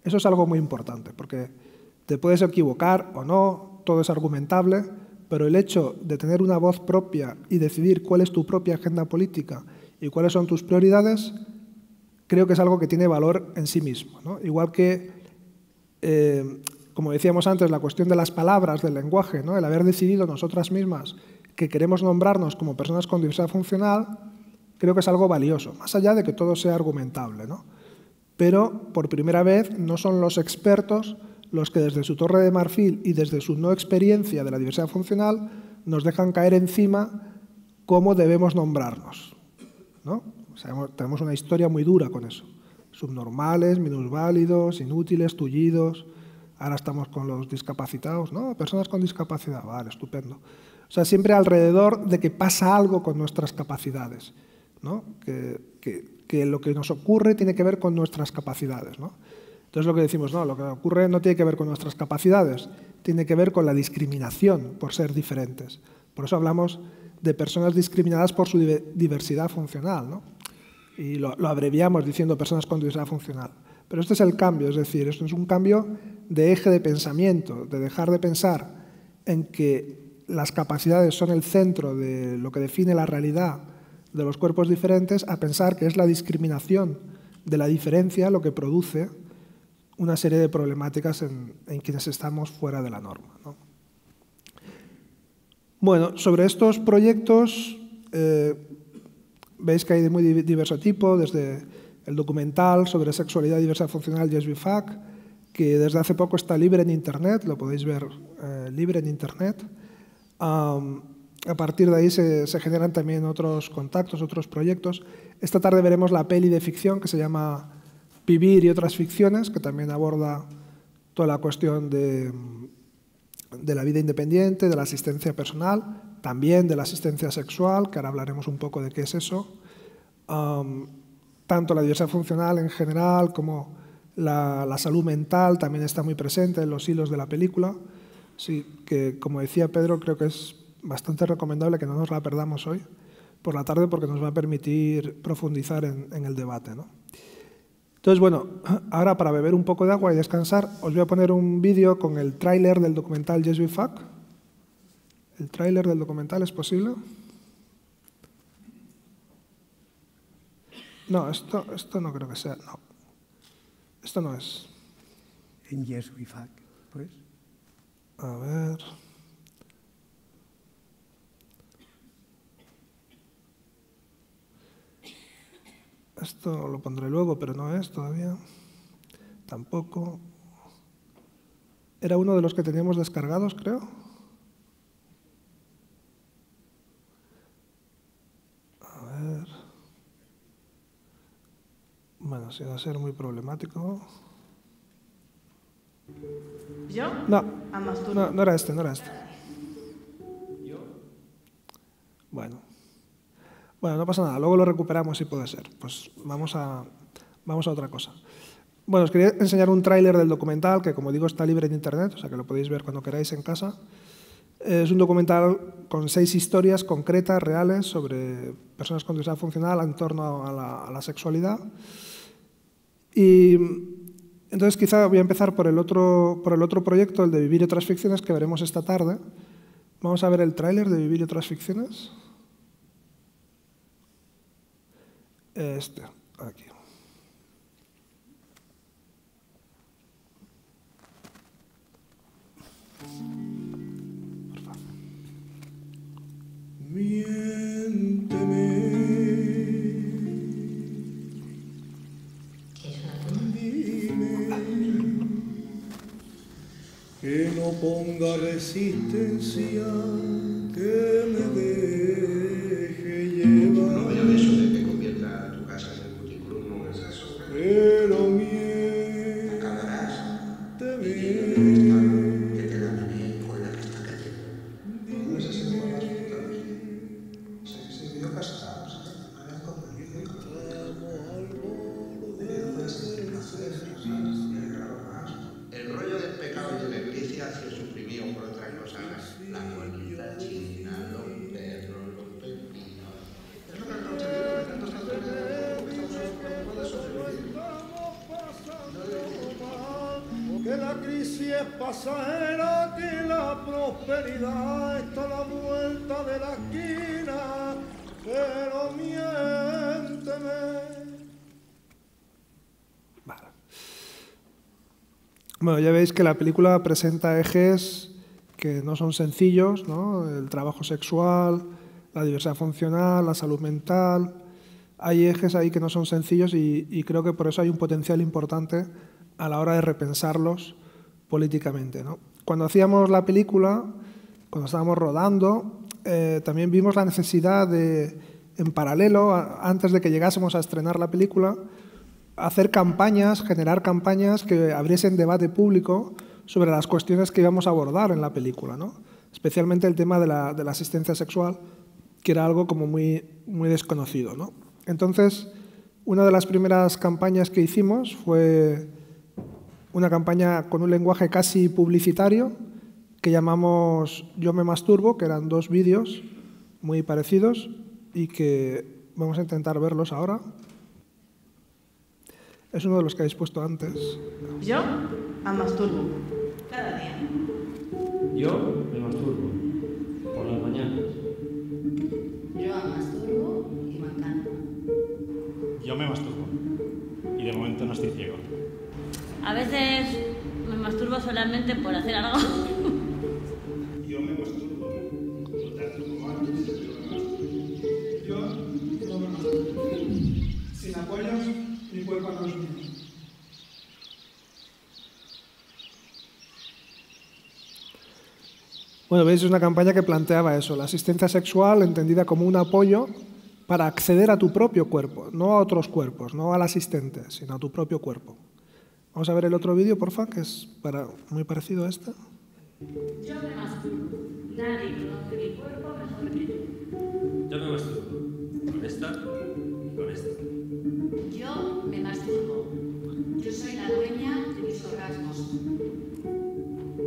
Speaker 2: Eso es algo muy importante, porque te puedes equivocar o no, todo es argumentable, pero el hecho de tener una voz propia y decidir cuál es tu propia agenda política y cuáles son tus prioridades, creo que es algo que tiene valor en sí mismo, ¿no? Igual que, como decíamos antes, la cuestión de las palabras, del lenguaje, ¿no? El haber decidido nosotras mismas que queremos nombrarnos como personas con diversidad funcional, creo que es algo valioso, más allá de que todo sea argumentable, ¿no? Pero, por primera vez, no son los expertos los que desde su torre de marfil y desde su no experiencia de la diversidad funcional nos dejan caer encima cómo debemos nombrarnos, ¿no? O sea, tenemos una historia muy dura con eso. Subnormales, minusválidos, inútiles, tullidos. Ahora estamos con los discapacitados, ¿no? Personas con discapacidad, vale, estupendo. O sea, siempre alrededor de que pasa algo con nuestras capacidades, ¿no? Que lo que nos ocurre tiene que ver con nuestras capacidades, ¿no? Entonces lo que decimos, no, lo que ocurre no tiene que ver con nuestras capacidades, tiene que ver con la discriminación por ser diferentes. Por eso hablamos de personas discriminadas por su diversidad funcional, ¿no? Y lo abreviamos diciendo personas con diversidad funcional. Pero este es el cambio, es decir, esto es un cambio de eje de pensamiento, de dejar de pensar en que las capacidades son el centro de lo que define la realidad de los cuerpos diferentes, a pensar que es la discriminación de la diferencia lo que produce una serie de problemáticas en quienes estamos fuera de la norma, ¿no? Bueno, sobre estos proyectos veis que hay de muy diverso tipo, desde el documental sobre sexualidad y diversidad funcional Yes We Fuck, que desde hace poco está libre en Internet, lo podéis ver libre en Internet. A partir de ahí se generan también otros contactos, otros proyectos. Esta tarde veremos la peli de ficción que se llama Vivir y otras ficciones, que también aborda toda la cuestión de la vida independiente, de la asistencia personal, también de la asistencia sexual, que ahora hablaremos un poco de qué es eso. Tanto la diversidad funcional en general como la salud mental también está muy presente en los hilos de la película. Sí, que como decía Pedro, creo que es bastante recomendable que no nos la perdamos hoy por la tarde porque nos va a permitir profundizar en el debate, ¿no? Entonces, bueno, ahora para beber un poco de agua y descansar, os voy a poner un vídeo con el tráiler del documental Yes We Fuck. ¿El tráiler del documental es posible? No, esto no creo que sea. No. Esto no es.
Speaker 1: En Yes We Fuck, pues.
Speaker 2: A ver. Esto lo pondré luego, pero no es todavía. Tampoco. Era uno de los que teníamos descargados, creo. A ver. Bueno, si va a ser muy problemático.
Speaker 3: ¿Yo?
Speaker 2: No,
Speaker 3: Amasturbo.
Speaker 2: no era este, no era este.
Speaker 3: ¿Yo?
Speaker 2: Bueno, no pasa nada, luego lo recuperamos si puede ser. Pues vamos a otra cosa. Bueno, os quería enseñar un tráiler del documental que, como digo, está libre en Internet, o sea que lo podéis ver cuando queráis en casa. Es un documental con 6 historias concretas, reales, sobre personas con diversidad funcional en torno a la sexualidad. Y entonces quizá voy a empezar por el otro proyecto, el de Vivir y otras ficciones, que veremos esta tarde. Vamos a ver el tráiler de Vivir y otras ficciones. Este, aquí. Por favor.
Speaker 4: Miénteme. Que no ponga resistencia, que me deje llevar.
Speaker 5: No veo eso de que convierta tu casa en el multiclub, no es eso.
Speaker 4: Pero
Speaker 5: Acabarás
Speaker 4: miénteme.
Speaker 5: que te la gané con la que está cayendo. No es así como las putas. Se vio casado, se habían confundido. El rollo del pecado y de la iglesia se suprimió por otras cosas. La bonita china, los perros, los pepinos. Es lo que han conseguido de tantos cantones de la que estamos preocupados de sobrevivir.
Speaker 4: Que la crisis es pasajera, que la prosperidad está a la vuelta de la esquina, pero miénteme.
Speaker 2: Vale. Bueno, ya veis que la película presenta ejes que no son sencillos, ¿no? El trabajo sexual, la diversidad funcional, la salud mental. Hay ejes ahí que no son sencillos y creo que por eso hay un potencial importante a la hora de repensarlos políticamente, ¿no? Cuando hacíamos la película, cuando estábamos rodando, también vimos la necesidad de, en paralelo, antes de que llegásemos a estrenar la película, hacer campañas, generar campañas que abriesen debate público sobre las cuestiones que íbamos a abordar en la película, ¿no? Especialmente el tema de la asistencia sexual, que era algo como muy desconocido, ¿no? Entonces, una de las primeras campañas que hicimos fue una campaña con un lenguaje casi publicitario que llamamos Yo me masturbo, que eran 2 vídeos muy parecidos y que vamos a intentar verlos ahora. Es uno de los que habéis puesto antes.
Speaker 3: Yo me masturbo cada día.
Speaker 6: Yo me masturbo por las mañanas.
Speaker 7: Yo me masturbo y me encanta.
Speaker 8: Yo me masturbo y de momento no estoy ciego.
Speaker 9: A veces me masturbo solamente por hacer algo.
Speaker 4: Yo me masturbo.
Speaker 2: Yo no me masturbo. Sin apoyos, mi cuerpo no es mío. Bueno, veis, es una campaña que planteaba eso, la asistencia sexual entendida como un apoyo para acceder a tu propio cuerpo, no a otros cuerpos, no al asistente, sino a tu propio cuerpo. Vamos a ver el otro vídeo, porfa, que es muy parecido a este.
Speaker 9: Yo me masturbo. Nadie conoce mi cuerpo mejor que yo.
Speaker 6: Yo me masturbo con esta y con esta.
Speaker 7: Yo me masturbo. Yo soy la dueña de mis orgasmos.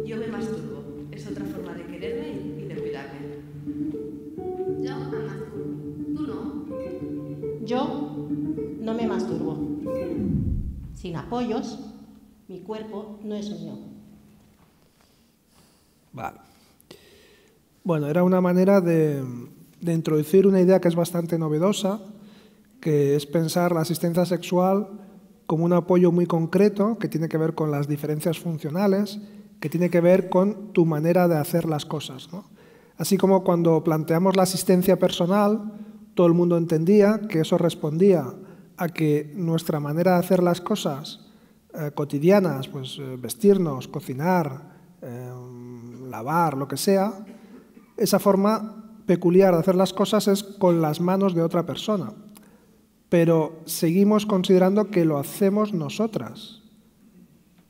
Speaker 3: Yo me masturbo. Es otra forma de quererme y de cuidarme.
Speaker 7: Yo me masturbo. ¿Tú no?
Speaker 10: Yo no me masturbo. Sin apoyos, mi cuerpo no es mío.
Speaker 2: Vale. Bueno, era una manera de introducir una idea que es bastante novedosa, que es pensar la asistencia sexual como un apoyo muy concreto que tiene que ver con las diferencias funcionales, que tiene que ver con tu manera de hacer las cosas, ¿no? Así como cuando planteamos la asistencia personal, todo el mundo entendía que eso respondía a que nuestra manera de hacer las cosas cotidianas, pues vestirnos, cocinar, lavar, lo que sea, esa forma peculiar de hacer las cosas es con las manos de otra persona. Pero seguimos considerando que lo hacemos nosotras,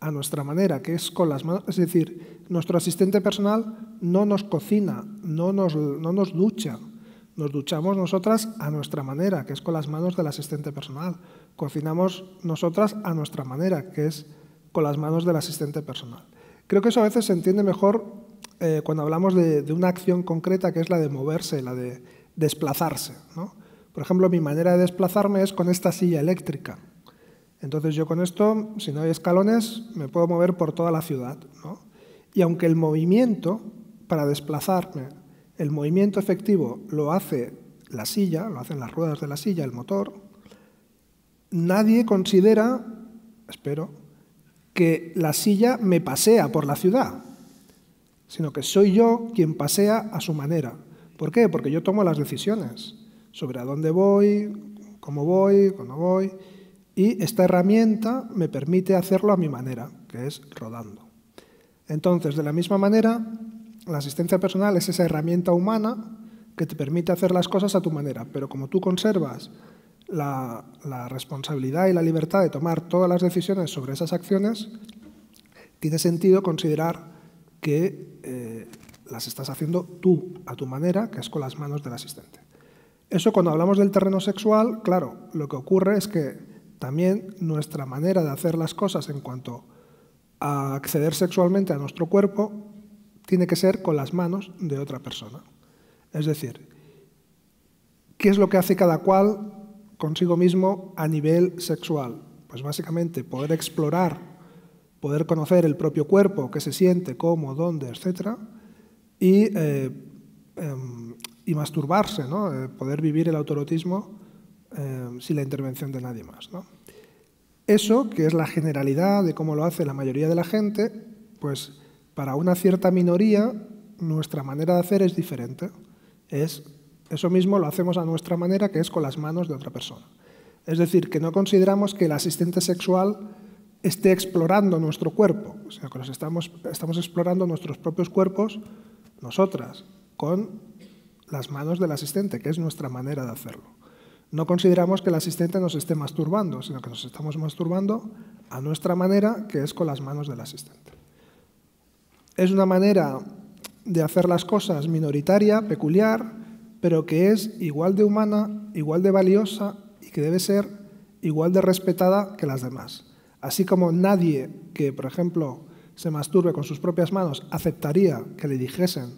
Speaker 2: a nuestra manera, que es con las manos. Es decir, nuestro asistente personal no nos cocina, no nos ducha. Nos duchamos nosotras a nuestra manera, que es con las manos del asistente personal. Cocinamos nosotras a nuestra manera, que es con las manos del asistente personal. Creo que eso a veces se entiende mejor cuando hablamos de una acción concreta, que es la de moverse, la de desplazarse, ¿no? Por ejemplo, mi manera de desplazarme es con esta silla eléctrica. Entonces yo con esto, si no hay escalones, me puedo mover por toda la ciudad, ¿no? Y aunque el movimiento para desplazarme, el movimiento efectivo lo hace la silla, lo hacen las ruedas de la silla, el motor, nadie considera, espero, que la silla me pasea por la ciudad, sino que soy yo quien pasea a su manera. ¿Por qué? Porque yo tomo las decisiones sobre a dónde voy, cómo voy, cuándo voy, y esta herramienta me permite hacerlo a mi manera, que es rodando. Entonces, de la misma manera, la asistencia personal es esa herramienta humana que te permite hacer las cosas a tu manera, pero como tú conservas la responsabilidad y la libertad de tomar todas las decisiones sobre esas acciones, tiene sentido considerar que las estás haciendo tú, a tu manera, que es con las manos del asistente. Eso, cuando hablamos del terreno sexual, claro, lo que ocurre es que también nuestra manera de hacer las cosas en cuanto a acceder sexualmente a nuestro cuerpo tiene que ser con las manos de otra persona. Es decir, ¿qué es lo que hace cada cual consigo mismo a nivel sexual? Pues básicamente poder explorar, poder conocer el propio cuerpo, qué se siente, cómo, dónde, etc. Y masturbarse, ¿no? Poder vivir el autoerotismo sin la intervención de nadie más, ¿no? Eso, que es la generalidad de cómo lo hace la mayoría de la gente, pues para una cierta minoría nuestra manera de hacer es diferente. Eso mismo lo hacemos a nuestra manera, que es con las manos de otra persona. Es decir, que no consideramos que el asistente sexual esté explorando nuestro cuerpo, sino que estamos explorando nuestros propios cuerpos, nosotras, con las manos del asistente, que es nuestra manera de hacerlo. No consideramos que el asistente nos esté masturbando, sino que nos estamos masturbando a nuestra manera, que es con las manos del asistente. Es una manera de hacer las cosas minoritaria, peculiar, pero que es igual de humana, igual de valiosa y que debe ser igual de respetada que las demás. Así como nadie que, por ejemplo, se masturbe con sus propias manos aceptaría que le dijesen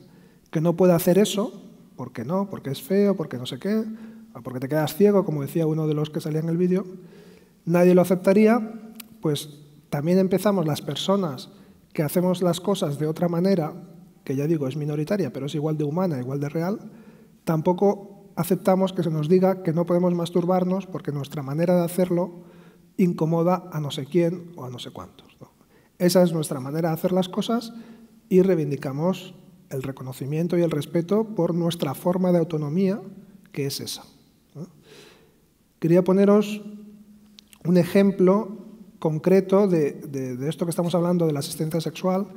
Speaker 2: que no puede hacer eso, porque no, porque es feo, porque no sé qué, o porque te quedas ciego, como decía uno de los que salía en el vídeo, nadie lo aceptaría, pues también empezamos las personas que hacemos las cosas de otra manera, que ya digo es minoritaria, pero es igual de humana, igual de real, tampoco aceptamos que se nos diga que no podemos masturbarnos porque nuestra manera de hacerlo incomoda a no sé quién o a no sé cuántos, ¿no? Esa es nuestra manera de hacer las cosas y reivindicamos el reconocimiento y el respeto por nuestra forma de autonomía, que es esa, ¿no? Quería poneros un ejemplo concreto de esto que estamos hablando de la asistencia sexual,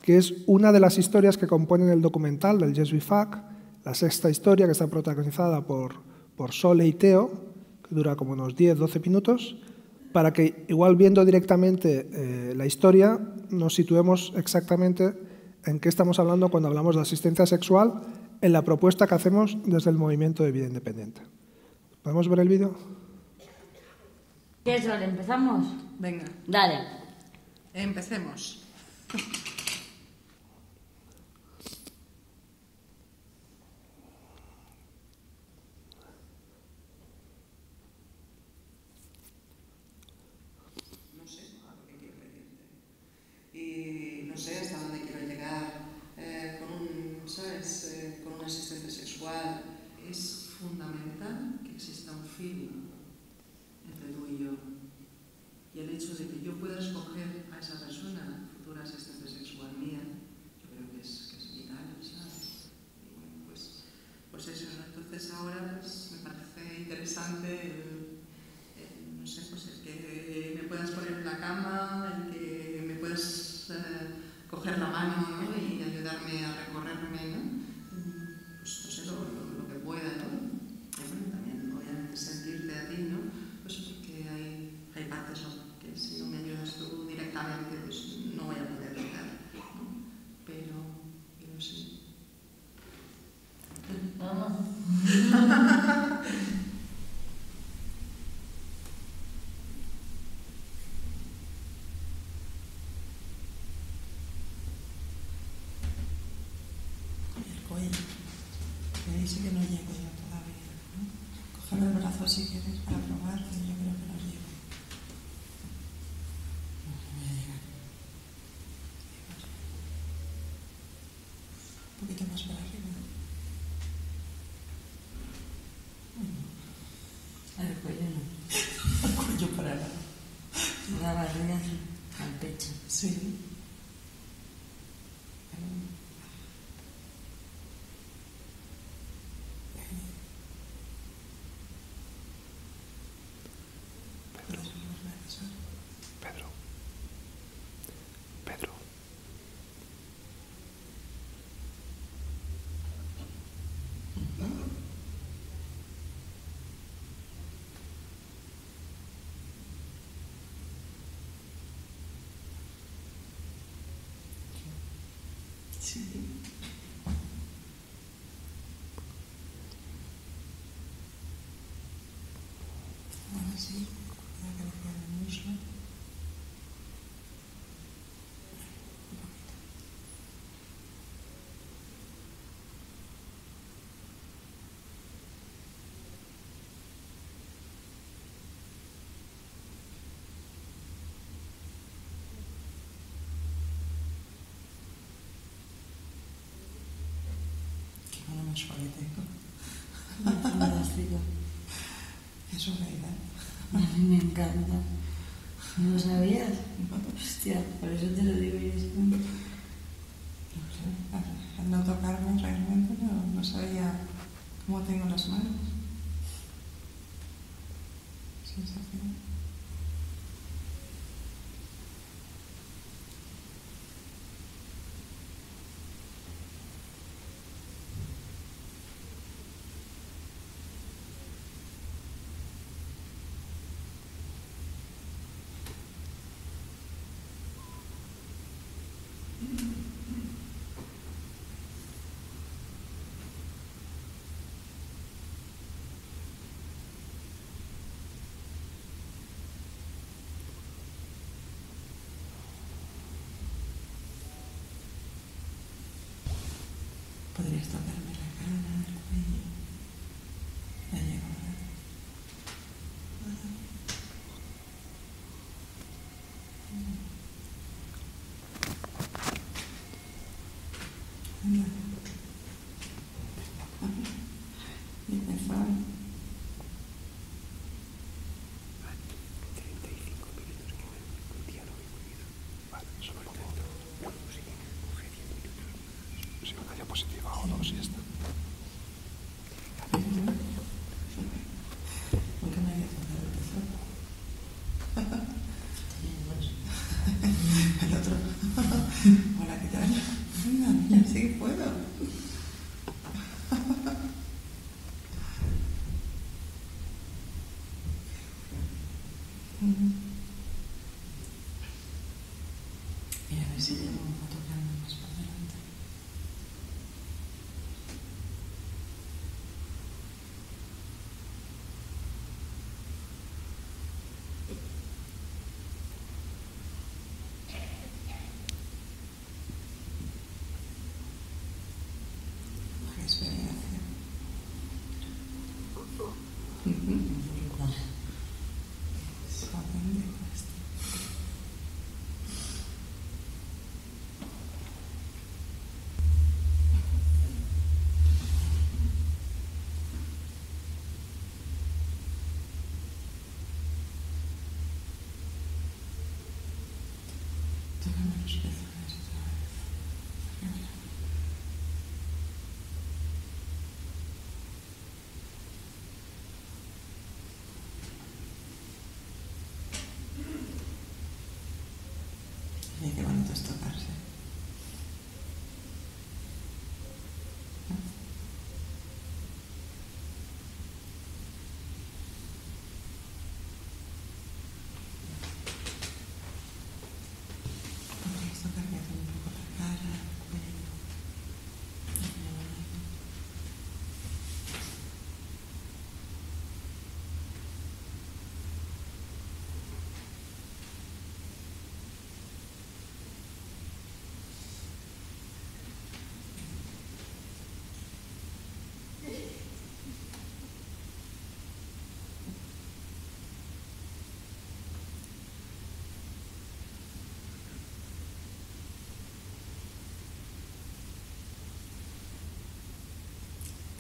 Speaker 2: que es una de las historias que componen el documental del Yes We Fuck, la sexta historia, que está protagonizada por Sole y Teo, que dura como unos 10-12 minutos, para que igual viendo directamente la historia nos situemos exactamente en qué estamos hablando cuando hablamos de asistencia sexual en la propuesta que hacemos desde el Movimiento de Vida Independiente. ¿Podemos ver el vídeo?
Speaker 11: ¿Qué es, Sole? ¿Empezamos?
Speaker 12: Venga.
Speaker 11: Dale.
Speaker 12: Empecemos. No sé a lo que quiero pedirte. Y no sé hasta dónde quiero llegar. Con un asistente sexual es fundamental que exista un feeling entre tú y yo. Y el hecho de que yo pueda escoger a esa persona, futura asistente sexual mía, yo creo que es vital, ¿sabes? Y bueno, pues eso, ¿no? Entonces ahora pues, me parece interesante no sé, pues el que me puedas poner en la cama, el que me puedas coger la mano, ¿no? Y ayudarme a recorrerme, ¿no? Pues no sé, lo que pueda, ¿no? Y bueno, también obviamente sentirte a ti, ¿no? Pues porque hay partes, ¿no? Que si no me ayudas tú directamente, pues no voy a poder llegar, ¿no? Pero sí. El cuello, que dice que no llego yo todavía, ¿no? Coger el brazo si quieres para probar, pero yo creo que no llego. No voy a llegar. Un poquito más para arriba.
Speaker 11: El cuello no.
Speaker 12: El cuello para abajo.
Speaker 11: La barriga al pecho.
Speaker 12: Sí.
Speaker 2: Pedro.
Speaker 12: Sí. Ahora sí, voy a acariciar el muslo. Qué mano más suave tengo.
Speaker 11: Fantástico.
Speaker 12: Es una idea.
Speaker 11: Me encanta. ¿No lo sabías? Hostia, por eso te lo digo yo esto.
Speaker 12: No sé, al no tocarme realmente no sabía cómo tengo las manos. Sensación. Podrías tocarme la cara, el cuello. Ya llego, ¿verdad?
Speaker 11: Y empezar.
Speaker 2: Sí, una diapositiva o dos y ya está.
Speaker 11: ¿Por qué me había tocado el el otro. Hola, ¿qué tal? Mira, sí que puedo. Mira, a ver si llevo a tocarme más por delante. Qué experiencia. Suavemente cuesta. Tócame los pezones otra vez. Arriba. Y qué bonito es tocarse. Podrías tocarme un poco la cara, el cuello.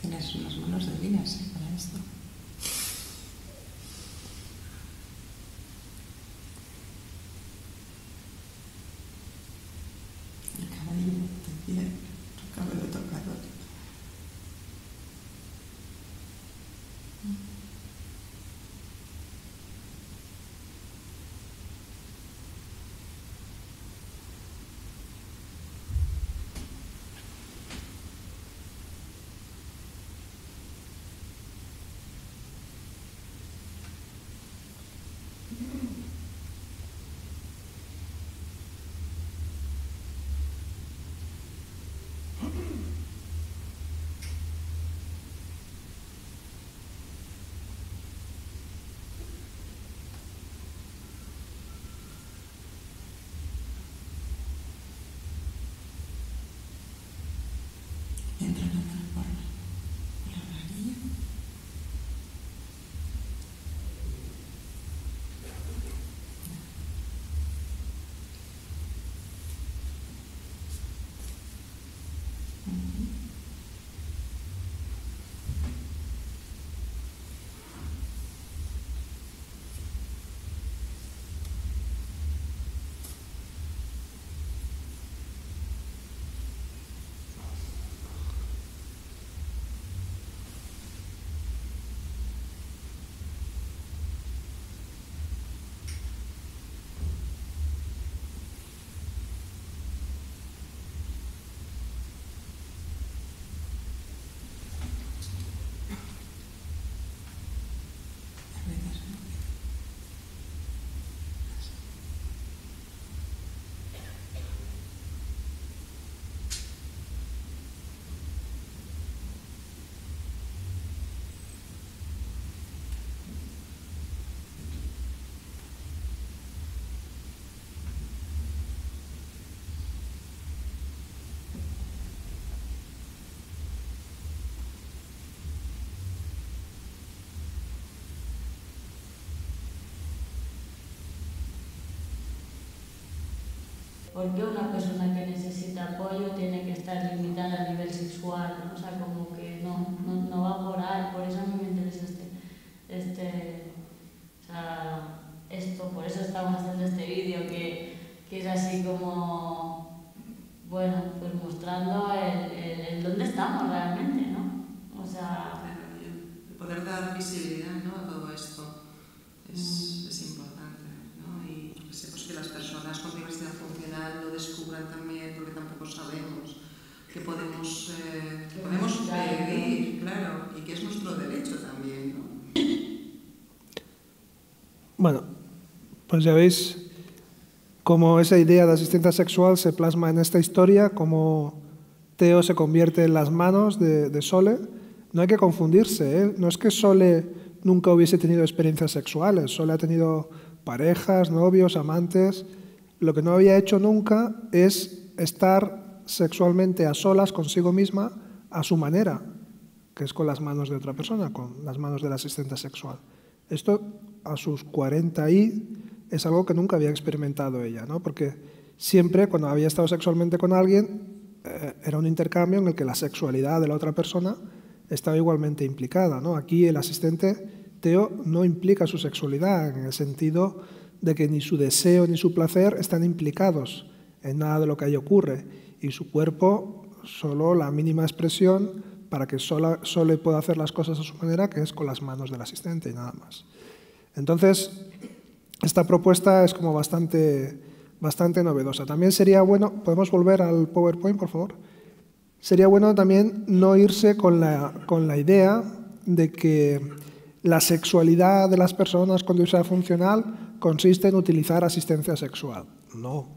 Speaker 11: Tienes unas manos divinas, para esto. El cabello de pie, tu cabello tocado. Entra la mano por la varilla.
Speaker 9: Porque una persona que necesita apoyo tiene que estar limitada pues mostrando el dónde estamos realmente, ¿no? O sea...
Speaker 12: El poder dar visibilidad, ¿no?, a todo esto es importante, ¿no? Y pues que las personas con diversidad funcional lo descubran también, porque tampoco sabemos que podemos pedir, claro, y que es nuestro derecho también, ¿no?
Speaker 2: Bueno, pues ya veis cómo esa idea de asistencia sexual se plasma en esta historia, cómo Teo se convierte en las manos de Sole. No hay que confundirse, ¿eh? No es que Sole nunca hubiese tenido experiencias sexuales. Sole ha tenido parejas, novios, amantes. Lo que no había hecho nunca es estar sexualmente a solas consigo misma a su manera, que es con las manos de otra persona, con las manos del asistente sexual. Esto a sus 40 y es algo que nunca había experimentado ella, ¿no? Porque siempre cuando había estado sexualmente con alguien era un intercambio en el que la sexualidad de la otra persona estaba igualmente implicada, ¿no? Aquí el asistente Teo no implica su sexualidad en el sentido de que ni su deseo ni su placer están implicados en nada de lo que ahí ocurre, y su cuerpo solo la mínima expresión para que solo pueda hacer las cosas a su manera, que es con las manos del asistente y nada más. Entonces, esta propuesta es como bastante novedosa. También sería bueno, ¿podemos volver al PowerPoint, por favor? Sería bueno también no irse con la idea de que la sexualidad de las personas con diversidad funcional consiste en utilizar asistencia sexual. No.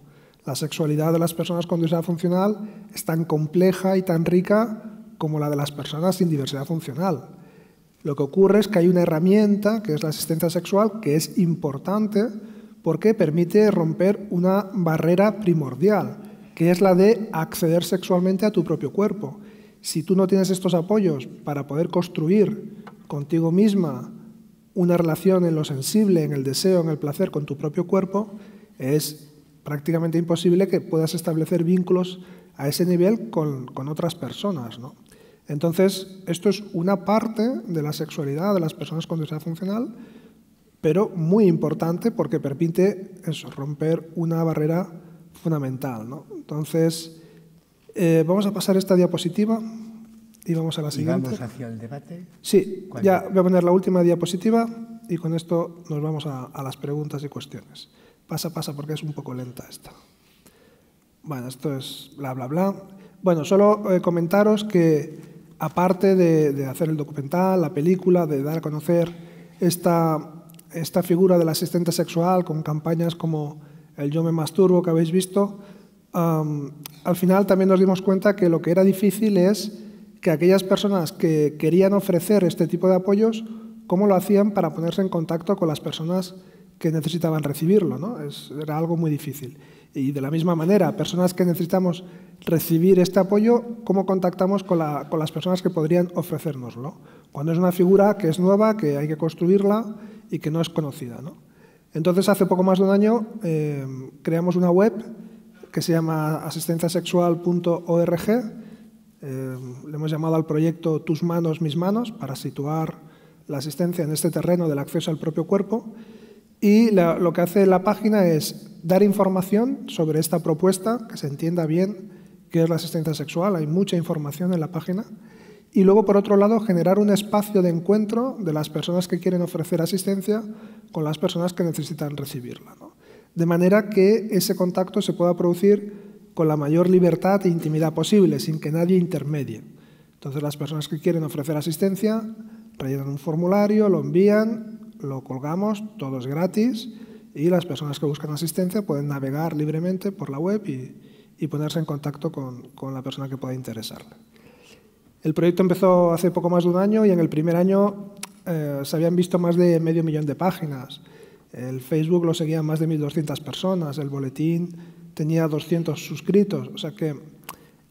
Speaker 2: La sexualidad de las personas con diversidad funcional es tan compleja y tan rica como la de las personas sin diversidad funcional. Lo que ocurre es que hay una herramienta, que es la asistencia sexual, que es importante porque permite romper una barrera primordial, que es la de acceder sexualmente a tu propio cuerpo. Si tú no tienes estos apoyos para poder construir contigo misma una relación en lo sensible, en el deseo, en el placer con tu propio cuerpo, es prácticamente imposible que puedas establecer vínculos a ese nivel con otras personas, ¿no? Entonces, esto es una parte de la sexualidad de las personas con diversidad funcional, pero muy importante porque permite eso, romper una barrera fundamental, ¿no? Entonces, vamos a pasar esta diapositiva y vamos a la siguiente.
Speaker 1: ¿Y vamos hacia el debate?
Speaker 2: Sí, ya voy a poner la última diapositiva y con esto nos vamos a las preguntas y cuestiones. Pasa, porque es un poco lenta esta. Bueno, esto es bla, bla, bla. Bueno, solo comentaros que aparte de hacer el documental, la película, de dar a conocer esta figura del asistente sexual con campañas como el Yo me masturbo que habéis visto, al final también nos dimos cuenta que lo que era difícil es que aquellas personas que querían ofrecer este tipo de apoyos, cómo lo hacían para ponerse en contacto con las personas que necesitaban recibirlo, ¿no? Era algo muy difícil. Y de la misma manera, personas que necesitamos recibir este apoyo, ¿cómo contactamos con las personas que podrían ofrecérnoslo? Cuando es una figura que es nueva, que hay que construirla y que no es conocida, ¿no? Entonces, hace poco más de un año, creamos una web que se llama asistenciasexual.org. Le hemos llamado al proyecto Tus manos, mis manos, para situar la asistencia en este terreno del acceso al propio cuerpo. Y lo que hace la página es dar información sobre esta propuesta, que se entienda bien qué es la asistencia sexual. Hay mucha información en la página. Y luego, por otro lado, generar un espacio de encuentro de las personas que quieren ofrecer asistencia con las personas que necesitan recibirla, ¿no? De manera que ese contacto se pueda producir con la mayor libertad e intimidad posible, sin que nadie intermedie. Entonces, las personas que quieren ofrecer asistencia rellenan un formulario, lo envían, lo colgamos, todo es gratis, y las personas que buscan asistencia pueden navegar libremente por la web y ponerse en contacto con la persona que pueda interesarle. El proyecto empezó hace poco más de un año y en el primer año se habían visto más de 500.000 de páginas. El Facebook lo seguían más de 1.200 personas, el boletín tenía 200 suscritos, o sea que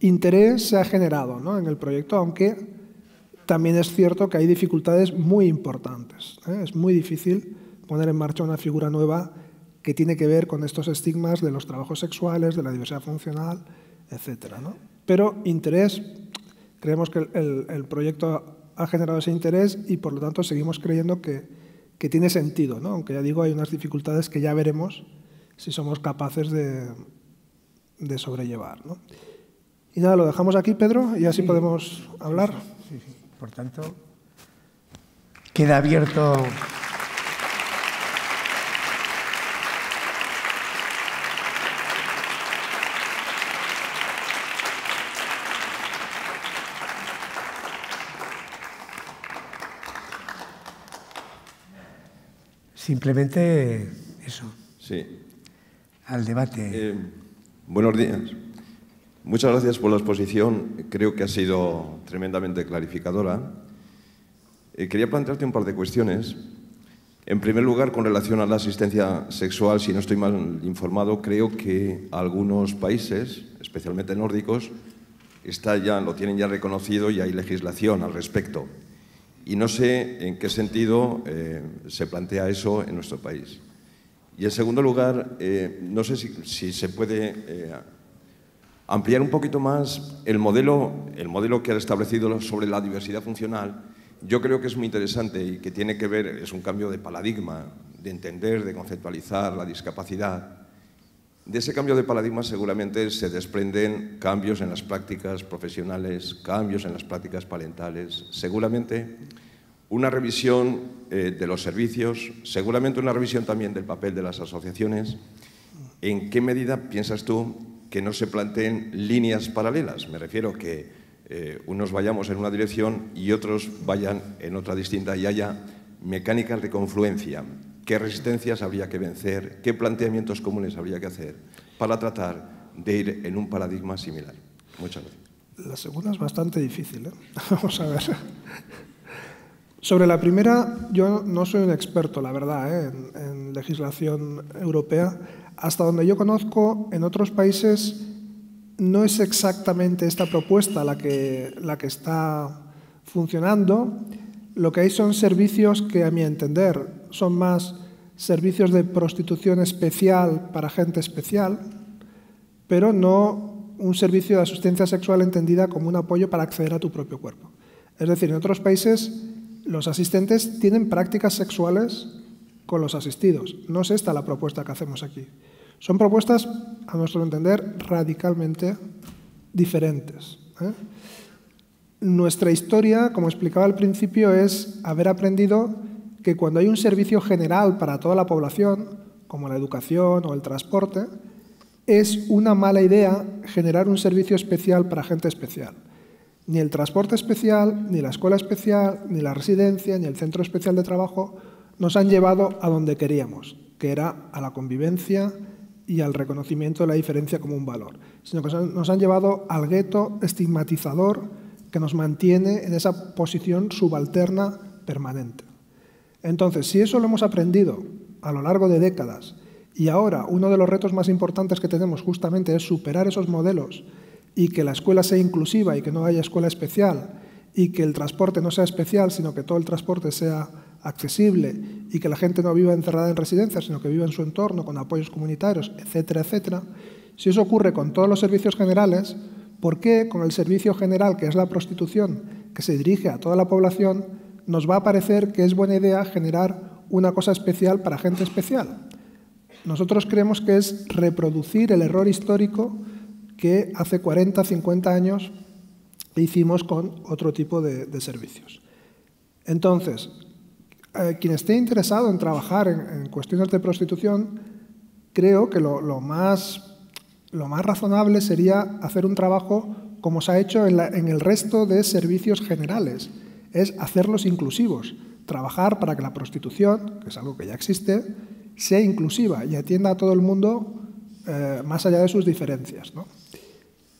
Speaker 2: interés se ha generado, ¿no?, en el proyecto, aunque también es cierto que hay dificultades muy importantes, ¿eh? Es muy difícil poner en marcha una figura nueva que tiene que ver con estos estigmas de los trabajos sexuales, de la diversidad funcional, etcétera, ¿no? Pero interés, creemos que el proyecto ha generado ese interés y por lo tanto seguimos creyendo que tiene sentido, ¿no? Aunque ya digo, hay unas dificultades que ya veremos si somos capaces de sobrellevar, ¿no? Y nada, lo dejamos aquí, Pedro, y así podemos hablar.
Speaker 1: Sí. Por tanto, queda abierto... Simplemente eso.
Speaker 13: Sí.
Speaker 1: Al debate.
Speaker 13: Buenos días. Muchas gracias por la exposición. Creo que ha sido tremendamente clarificadora. Quería plantearte un par de cuestiones. En primer lugar, con relación a la asistencia sexual, si no estoy mal informado, creo que algunos países, especialmente nórdicos, lo tienen ya reconocido y hay legislación al respecto. Y no sé en qué sentido se plantea eso en nuestro país. Y en segundo lugar, no sé si se puede ampliar un poquito más el modelo que ha establecido sobre la diversidad funcional. Yo creo que es muy interesante y que tiene que ver, es un cambio de paradigma, de entender, de conceptualizar la discapacidad. De ese cambio de paradigma seguramente se desprenden cambios en las prácticas profesionales, cambios en las prácticas parentales, seguramente una revisión de los servicios, seguramente una revisión también del papel de las asociaciones. ¿En qué medida piensas tú que no se planteen líneas paralelas? Me refiero que unos vayamos en una dirección y otros vayan en otra distinta y haya mecánicas de confluencia. ¿Qué resistencias habría que vencer? ¿Qué planteamientos comunes habría que hacer para tratar de ir en un paradigma similar? Muchas gracias.
Speaker 2: La segunda es bastante difícil, ¿eh? Vamos a ver. Sobre la primera, yo no soy un experto, la verdad, en legislación europea. Hasta donde yo conozco, en otros países no es exactamente esta propuesta la que está funcionando. Lo que hay son servicios que, a mi entender, son más servicios de prostitución especial para gente especial, pero no un servicio de asistencia sexual entendida como un apoyo para acceder a tu propio cuerpo. Es decir, en otros países los asistentes tienen prácticas sexuales con los asistidos. No es esta la propuesta que hacemos aquí. Son propuestas, a nuestro entender, radicalmente diferentes. Nuestra historia, como explicaba al principio, es haber aprendido que cuando hay un servicio general para toda la población, como la educación o el transporte, es una mala idea generar un servicio especial para gente especial. Ni el transporte especial, ni la escuela especial, ni la residencia, ni el centro especial de trabajo nos han llevado a donde queríamos, que era a la convivencia y al reconocimiento de la diferencia como un valor, sino que nos han llevado al gueto estigmatizador que nos mantiene en esa posición subalterna permanente. Entonces, si eso lo hemos aprendido a lo largo de décadas y ahora uno de los retos más importantes que tenemos justamente es superar esos modelos y que la escuela sea inclusiva y que no haya escuela especial y que el transporte no sea especial, sino que todo el transporte sea accesible y que la gente no viva encerrada en residencias, sino que viva en su entorno con apoyos comunitarios, etcétera, etcétera. Si eso ocurre con todos los servicios generales, ¿por qué con el servicio general, que es la prostitución, que se dirige a toda la población, nos va a parecer que es buena idea generar una cosa especial para gente especial? Nosotros creemos que es reproducir el error histórico que hace 40, 50 años hicimos con otro tipo de servicios. Entonces, quien esté interesado en trabajar en cuestiones de prostitución, creo que lo más razonable sería hacer un trabajo como se ha hecho en el resto de servicios generales, es hacerlos inclusivos, trabajar para que la prostitución, que es algo que ya existe, sea inclusiva y atienda a todo el mundo más allá de sus diferencias, ¿no?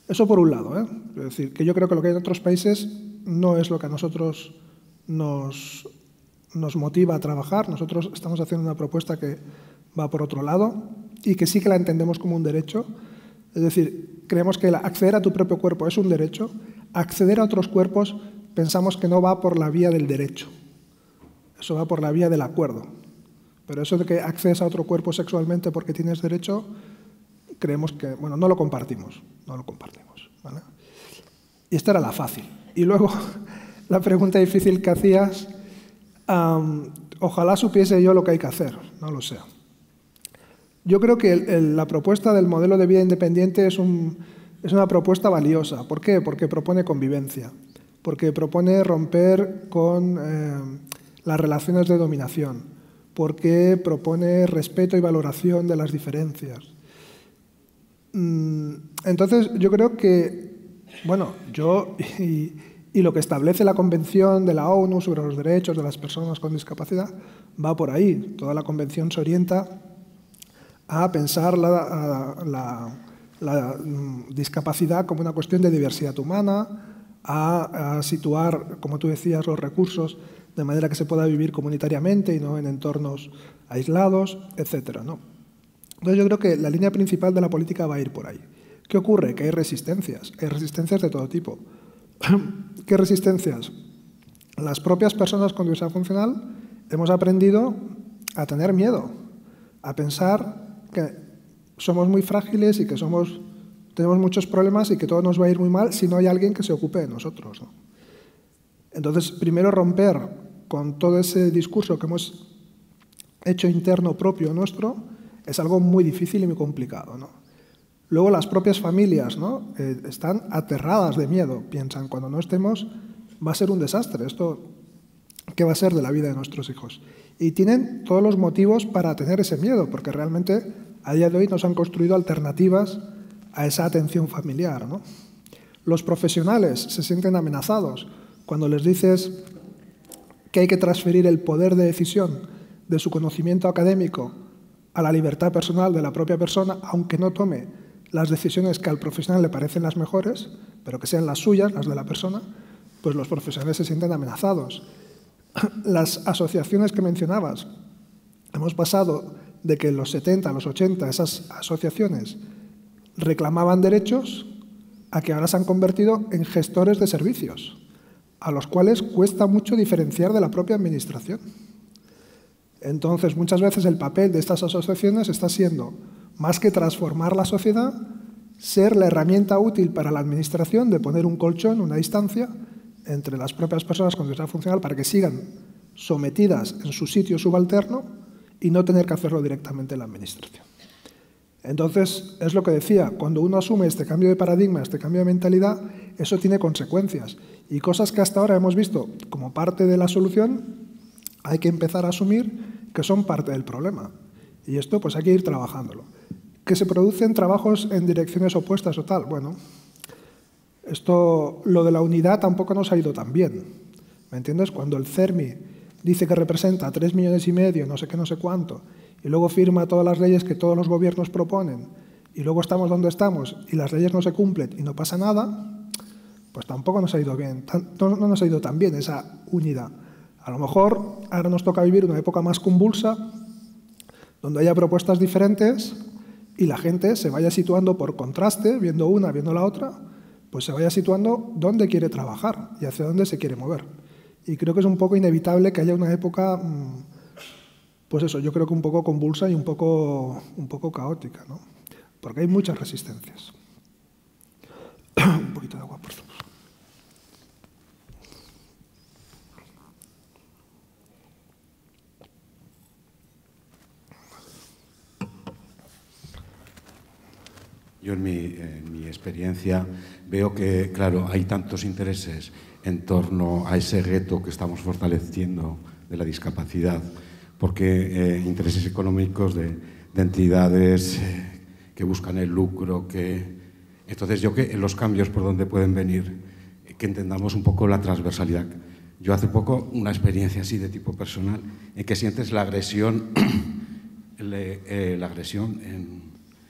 Speaker 2: Eso por un lado, ¿eh? Es decir, que yo creo que lo que hay en otros países no es lo que a nosotros nos motiva a trabajar. Nosotros estamos haciendo una propuesta que va por otro lado y que sí que la entendemos como un derecho. Es decir, creemos que acceder a tu propio cuerpo es un derecho. Acceder a otros cuerpos pensamos que no va por la vía del derecho. Eso va por la vía del acuerdo. Pero eso de que accedes a otro cuerpo sexualmente porque tienes derecho, creemos que, bueno, no lo compartimos, ¿vale? Y esta era la fácil. Y luego, la pregunta difícil que hacías, ojalá supiese yo lo que hay que hacer, no lo sé. Yo creo que la propuesta del modelo de vida independiente es un es una propuesta valiosa. ¿Por qué? Porque propone convivencia, porque propone romper con las relaciones de dominación, porque propone respeto y valoración de las diferencias. Entonces, yo creo que, bueno, y lo que establece la Convención de la ONU sobre los derechos de las personas con discapacidad va por ahí. Toda la Convención se orienta a pensar la discapacidad como una cuestión de diversidad humana, a situar, como tú decías, los recursos de manera que se pueda vivir comunitariamente y no en entornos aislados, etc., ¿no? Entonces yo creo que la línea principal de la política va a ir por ahí. ¿Qué ocurre? Que hay resistencias de todo tipo. ¿Qué resistencias? Las propias personas con diversidad funcional hemos aprendido a tener miedo, a pensar que somos muy frágiles y que tenemos muchos problemas y que todo nos va a ir muy mal si no hay alguien que se ocupe de nosotros, ¿no? Entonces, primero romper con todo ese discurso que hemos hecho interno propio nuestro es algo muy difícil y muy complicado, ¿no? Luego las propias familias, ¿no? Están aterradas de miedo, piensan, cuando no estemos va a ser un desastre, esto, ¿qué va a ser de la vida de nuestros hijos? Y tienen todos los motivos para tener ese miedo, porque realmente a día de hoy nos han construido alternativas a esa atención familiar, ¿no? Los profesionales se sienten amenazados cuando les dices que hay que transferir el poder de decisión de su conocimiento académico a la libertad personal de la propia persona, aunque no tome las decisiones que al profesional le parecen las mejores, pero que sean las suyas, las de la persona, pues los profesionales se sienten amenazados. Las asociaciones que mencionabas, hemos pasado de que en los 70, los 80, esas asociaciones reclamaban derechos a que ahora se han convertido en gestores de servicios, a los cuales cuesta mucho diferenciar de la propia administración. Entonces, muchas veces el papel de estas asociaciones está siendo, más que transformar la sociedad, ser la herramienta útil para la administración de poner un colchón, una distancia, entre las propias personas con diversidad funcional para que sigan sometidas en su sitio subalterno y no tener que hacerlo directamente en la administración. Entonces, es lo que decía, cuando uno asume este cambio de paradigma, este cambio de mentalidad, eso tiene consecuencias. Y cosas que hasta ahora hemos visto como parte de la solución, hay que empezar a asumir que son parte del problema. Y esto pues hay que ir trabajándolo. ¿Que se producen trabajos en direcciones opuestas o tal? Bueno, lo de la unidad tampoco nos ha ido tan bien. ¿Me entiendes? Cuando el CERMI dice que representa 3,5 millones, no sé qué, no sé cuánto, y luego firma todas las leyes que todos los gobiernos proponen, y luego estamos donde estamos, y las leyes no se cumplen y no pasa nada, pues tampoco nos ha ido bien, no nos ha ido tan bien esa unidad. A lo mejor ahora nos toca vivir una época más convulsa, donde haya propuestas diferentes y la gente se vaya situando por contraste, viendo una, viendo la otra, pues se vaya situando dónde quiere trabajar y hacia dónde se quiere mover. Y creo que es un poco inevitable que haya una época, pues eso, yo creo que un poco convulsa y un poco caótica, ¿no? Porque hay muchas resistencias. Un poquito de agua, por favor.
Speaker 14: Yo en mi experiencia veo que, claro, hay tantos intereses en torno a ese reto que estamos fortaleciendo de la discapacidad, porque intereses económicos de entidades que buscan el lucro, entonces yo que los cambios por donde pueden venir, que entendamos un poco la transversalidad. Yo hace poco una experiencia así de tipo personal, en que sientes la agresión,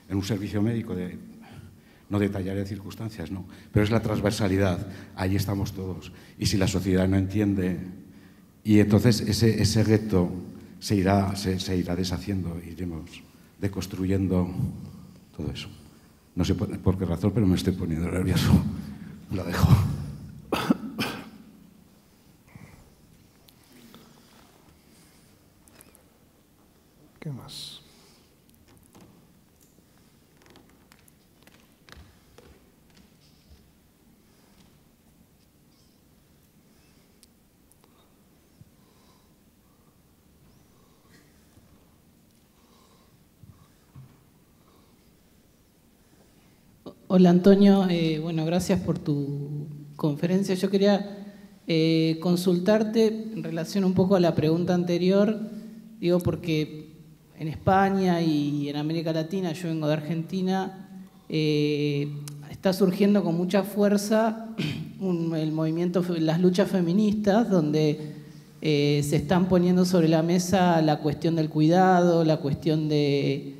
Speaker 14: en un servicio médico, no detallaré circunstancias, no, pero es la transversalidad, ahí estamos todos. Y si la sociedad no entiende, y entonces ese reto se irá deshaciendo, iremos deconstruyendo todo eso. No sé por qué razón, pero me estoy poniendo nervioso. Lo dejo.
Speaker 2: ¿Qué más?
Speaker 15: Hola Antonio, bueno, gracias por tu conferencia. Yo quería consultarte en relación un poco a la pregunta anterior, digo porque en España y en América Latina, yo vengo de Argentina, está surgiendo con mucha fuerza el movimiento, las luchas feministas, donde se están poniendo sobre la mesa la cuestión del cuidado, la cuestión de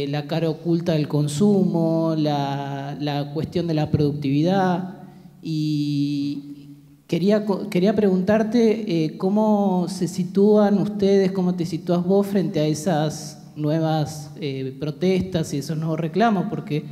Speaker 15: la cara oculta del consumo, la cuestión de la productividad. Y quería preguntarte cómo se sitúan ustedes, cómo te sitúas vos frente a esas nuevas protestas y esos nuevos reclamos, porque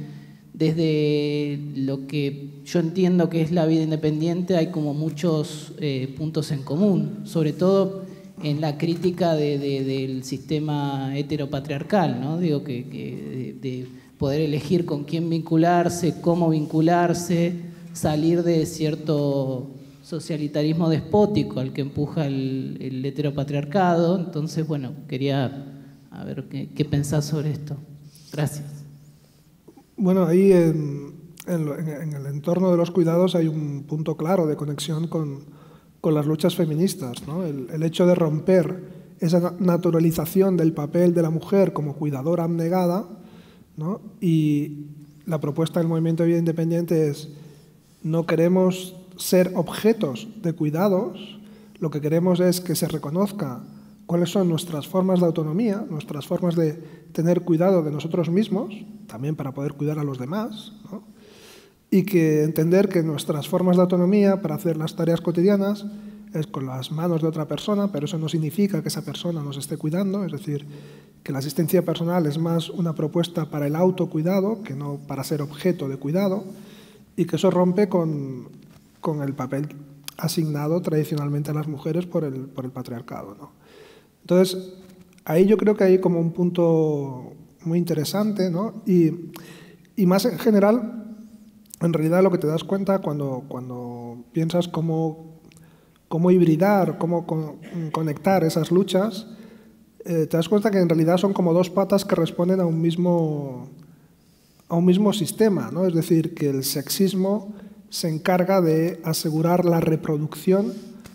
Speaker 15: desde lo que yo entiendo que es la vida independiente hay como muchos puntos en común, sobre todo en la crítica del sistema heteropatriarcal, ¿no? Digo de poder elegir con quién vincularse, cómo vincularse, salir de cierto socialitarismo despótico al que empuja el heteropatriarcado. Entonces, bueno, quería a ver qué pensás sobre esto. Gracias.
Speaker 2: Bueno, ahí en el entorno de los cuidados hay un punto claro de conexión con las luchas feministas, ¿no? El hecho de romper esa naturalización del papel de la mujer como cuidadora abnegada, ¿no? Y la propuesta del movimiento de vida independiente es: no queremos ser objetos de cuidados, lo que queremos es que se reconozca cuáles son nuestras formas de autonomía, nuestras formas de tener cuidado de nosotros mismos, también para poder cuidar a los demás, ¿no? Y que entender que nuestras formas de autonomía para hacer las tareas cotidianas es con las manos de otra persona, pero eso no significa que esa persona nos esté cuidando, es decir, que la asistencia personal es más una propuesta para el autocuidado que no para ser objeto de cuidado, y que eso rompe con el papel asignado tradicionalmente a las mujeres por el patriarcado, ¿no? Entonces, ahí yo creo que hay como un punto muy interesante, ¿no? Y más en general, en realidad lo que te das cuenta cuando piensas cómo hibridar, cómo conectar esas luchas, te das cuenta que en realidad son como dos patas que responden a un mismo sistema, ¿no? Es decir, que el sexismo se encarga de asegurar la reproducción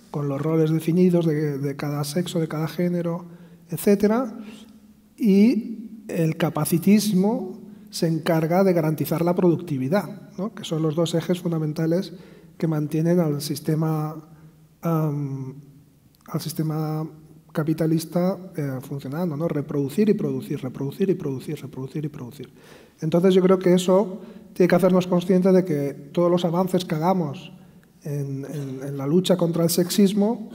Speaker 2: con los roles definidos de cada sexo, de cada género, etc. Y el capacitismo se encarga de garantizar la productividad, ¿no? Que son los dos ejes fundamentales que mantienen al sistema capitalista funcionando, ¿no? Reproducir y producir, reproducir y producir, reproducir y producir. Entonces yo creo que eso tiene que hacernos conscientes de que todos los avances que hagamos en la lucha contra el sexismo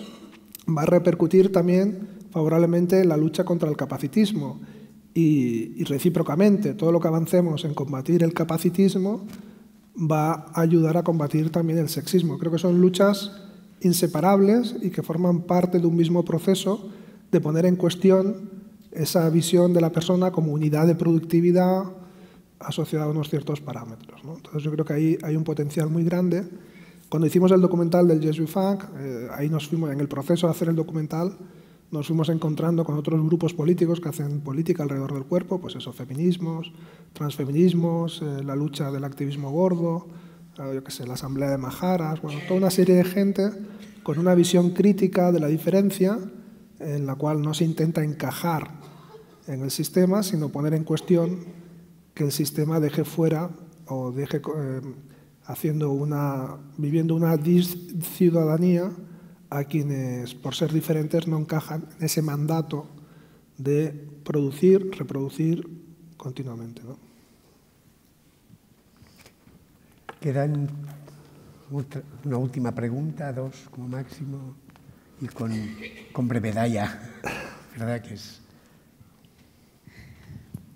Speaker 2: va a repercutir también favorablemente en la lucha contra el capacitismo. Y recíprocamente, todo lo que avancemos en combatir el capacitismo va a ayudar a combatir también el sexismo. Creo que son luchas inseparables y que forman parte de un mismo proceso de poner en cuestión esa visión de la persona como unidad de productividad asociada a unos ciertos parámetros, ¿no? Entonces yo creo que ahí hay un potencial muy grande. Cuando hicimos el documental del Yes We Funk, ahí nos fuimos, en el proceso de hacer el documental, nos fuimos encontrando con otros grupos políticos que hacen política alrededor del cuerpo, pues eso, feminismos, transfeminismos, la lucha del activismo gordo, yo qué sé, la asamblea de Majaras, bueno, toda una serie de gente con una visión crítica de la diferencia, en la cual no se intenta encajar en el sistema, sino poner en cuestión que el sistema deje fuera o deje viviendo una ciudadanía a quienes, por ser diferentes, no encajan en ese mandato de producir, reproducir continuamente, ¿no?
Speaker 1: Quedan una última pregunta, dos como máximo, y con brevedad ya, ¿verdad que es?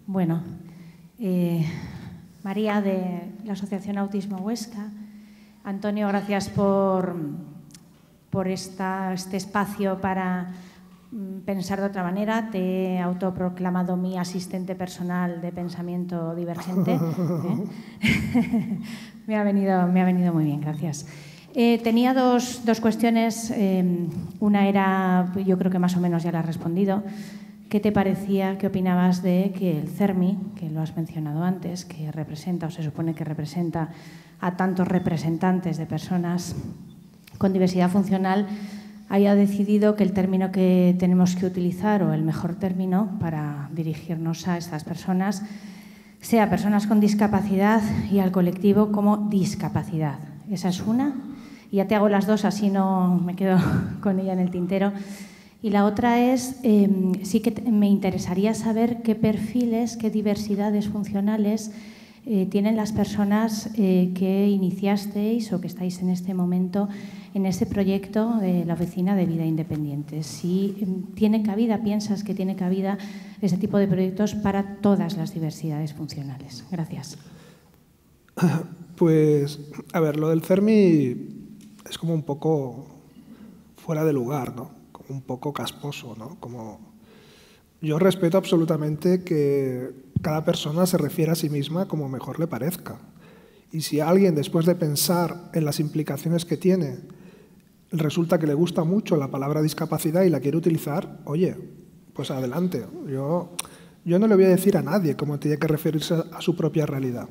Speaker 16: Bueno, María de la Asociación Autismo Huesca. Antonio, gracias por este espacio para pensar de otra manera. Te he autoproclamado mi asistente personal de pensamiento divergente. Me ha venido muy bien, gracias. Tenía dos cuestiones. Una era, yo creo que más o menos ya la has respondido, ¿qué te parecía, qué opinabas de que el CERMI, que lo has mencionado antes, que representa o se supone que representa a tantos representantes de personas con diversidad funcional, haya decidido que el término que tenemos que utilizar o el mejor término para dirigirnos a estas personas sea personas con discapacidad y al colectivo como discapacidad? Esa es una. Y ya te hago las dos, así no me quedo con ella en el tintero. Y la otra es, sí que me interesaría saber qué perfiles, qué diversidades funcionales tienen las personas que iniciasteis o que estáis en este momento en ese proyecto de la Oficina de Vida Independiente. Si tiene cabida, piensas que tiene cabida ese tipo de proyectos para todas las diversidades funcionales. Gracias.
Speaker 2: Pues, a ver, lo del CERMI es como un poco fuera de lugar, ¿no? Como un poco casposo, ¿no? Como yo respeto absolutamente que cada persona se refiera a sí misma como mejor le parezca. Y si a alguien, después de pensar en las implicaciones que tiene, resulta que le gusta mucho la palabra discapacidad y la quiere utilizar, oye, pues adelante. Yo no le voy a decir a nadie cómo tiene que referirse a su propia realidad.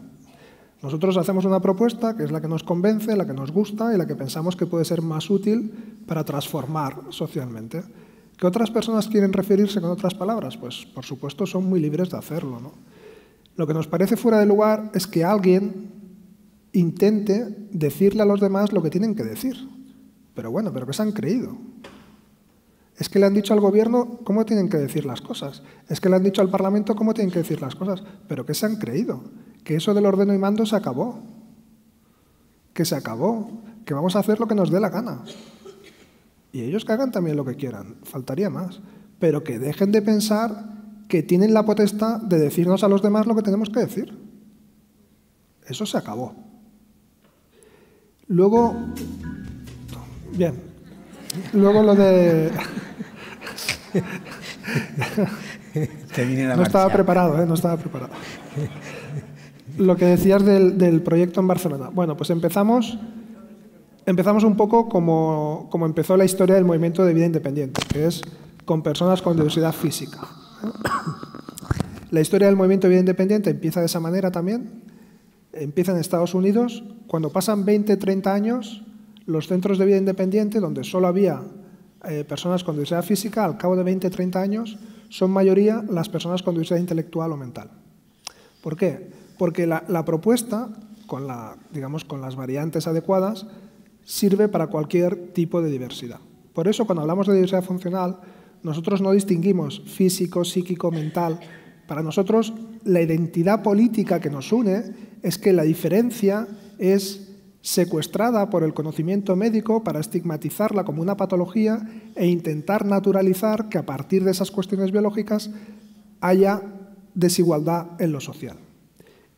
Speaker 2: Nosotros hacemos una propuesta que es la que nos convence, la que nos gusta y la que pensamos que puede ser más útil para transformar socialmente. ¿Que otras personas quieren referirse con otras palabras? Pues, por supuesto, son muy libres de hacerlo, ¿no? Lo que nos parece fuera de lugar es que alguien intente decirle a los demás lo que tienen que decir. Pero bueno, ¿pero qué se han creído? Es que le han dicho al gobierno cómo tienen que decir las cosas. Es que le han dicho al Parlamento cómo tienen que decir las cosas. ¿Pero qué se han creído? Que eso del ordeno y mando se acabó. Que se acabó. Que vamos a hacer lo que nos dé la gana. Y ellos que hagan también lo que quieran. Faltaría más. Pero que dejen de pensar que tienen la potestad de decirnos a los demás lo que tenemos que decir. Eso se acabó. Luego... Bien. Luego lo de... No estaba preparado, no estaba preparado. Lo que decías del proyecto en Barcelona. Bueno, pues empezamos un poco como empezó la historia del movimiento de vida independiente, que es con personas con diversidad física. La historia del movimiento de vida independiente empieza de esa manera también. Empieza en Estados Unidos. Cuando pasan 20, 30 años, los centros de vida independiente, donde solo había personas con diversidad física, al cabo de 20, 30 años, son mayoría las personas con diversidad intelectual o mental. ¿Por qué? Porque la propuesta, con las variantes adecuadas, sirve para cualquier tipo de diversidad. Por eso, cuando hablamos de diversidad funcional, nosotros no distinguimos físico, psíquico, mental. Para nosotros, la identidad política que nos une es que la diferencia es secuestrada por el conocimiento médico para estigmatizarla como una patología e intentar naturalizar que a partir de esas cuestiones biológicas haya desigualdad en lo social.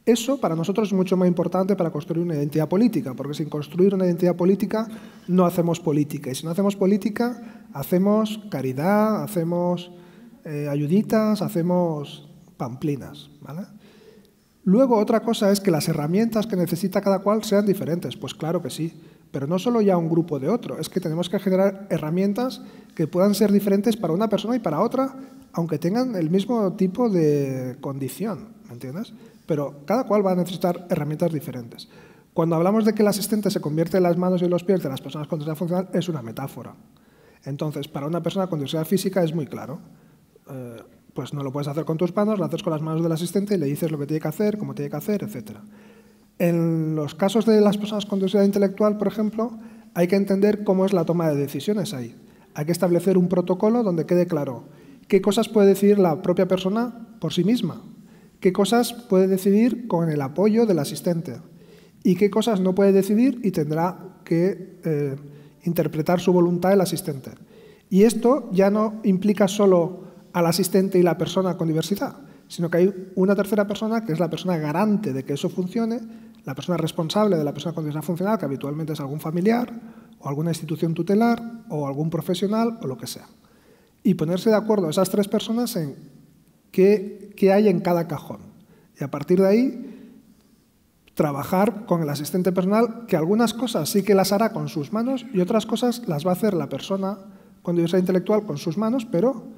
Speaker 2: Eso para nosotros es mucho más importante para construir una identidad política, porque sin construir una identidad política no hacemos política. Y si no hacemos política, hacemos caridad, hacemos ayuditas, hacemos pamplinas, ¿vale? Luego, otra cosa es que las herramientas que necesita cada cual sean diferentes. Pues claro que sí, pero no solo ya un grupo de otro, es que tenemos que generar herramientas que puedan ser diferentes para una persona y para otra, aunque tengan el mismo tipo de condición, ¿me entiendes? Pero cada cual va a necesitar herramientas diferentes. Cuando hablamos de que el asistente se convierte en las manos y en los pies de las personas con diversidad funcional, es una metáfora. Entonces, para una persona con diversidad física es muy claro. Pues no lo puedes hacer con tus manos, lo haces con las manos del asistente y le dices lo que tiene que hacer, cómo tiene que hacer, etc. En los casos de las personas con diversidad intelectual, por ejemplo, hay que entender cómo es la toma de decisiones ahí. Hay que establecer un protocolo donde quede claro qué cosas puede decidir la propia persona por sí misma, qué cosas puede decidir con el apoyo del asistente y qué cosas no puede decidir y tendrá que interpretar su voluntad el asistente. Y esto ya no implica solo al asistente y la persona con diversidad, sino que hay una tercera persona que es la persona garante de que eso funcione, la persona responsable de la persona con diversidad funcional, que habitualmente es algún familiar o alguna institución tutelar o algún profesional o lo que sea. Y ponerse de acuerdo esas tres personas en qué hay en cada cajón. Y a partir de ahí, trabajar con el asistente personal, que algunas cosas sí que las hará con sus manos y otras cosas las va a hacer la persona con diversidad intelectual con sus manos, pero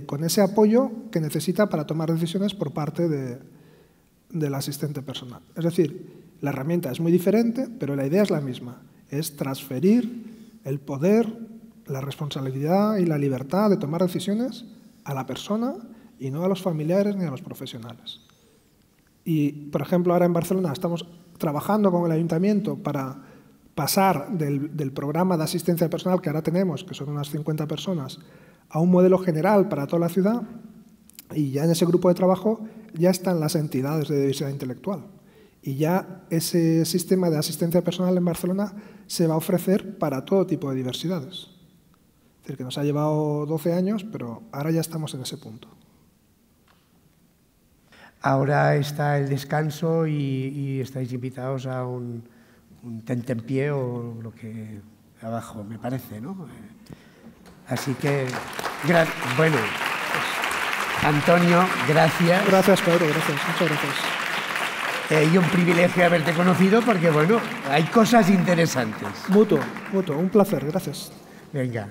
Speaker 2: con ese apoyo que necesita para tomar decisiones por parte del asistente personal. Es decir, la herramienta es muy diferente, pero la idea es la misma. Es transferir el poder, la responsabilidad y la libertad de tomar decisiones a la persona y no a los familiares ni a los profesionales. Y, por ejemplo, ahora en Barcelona estamos trabajando con el ayuntamiento para pasar del programa de asistencia personal que ahora tenemos, que son unas 50 personas, a un modelo general para toda la ciudad, y ya en ese grupo de trabajo ya están las entidades de diversidad intelectual. Y ya ese sistema de asistencia personal en Barcelona se va a ofrecer para todo tipo de diversidades. Es decir, que nos ha llevado 12 años, pero ahora ya estamos en ese punto.
Speaker 1: Ahora está el descanso y estáis invitados a un tentempié o lo que abajo, me parece, ¿no? Así que, bueno, Antonio, gracias.
Speaker 2: Gracias, Pedro, gracias, muchas gracias.
Speaker 1: Y un privilegio haberte conocido porque, bueno, hay cosas interesantes.
Speaker 2: Mutuo, un placer, gracias.
Speaker 1: Venga.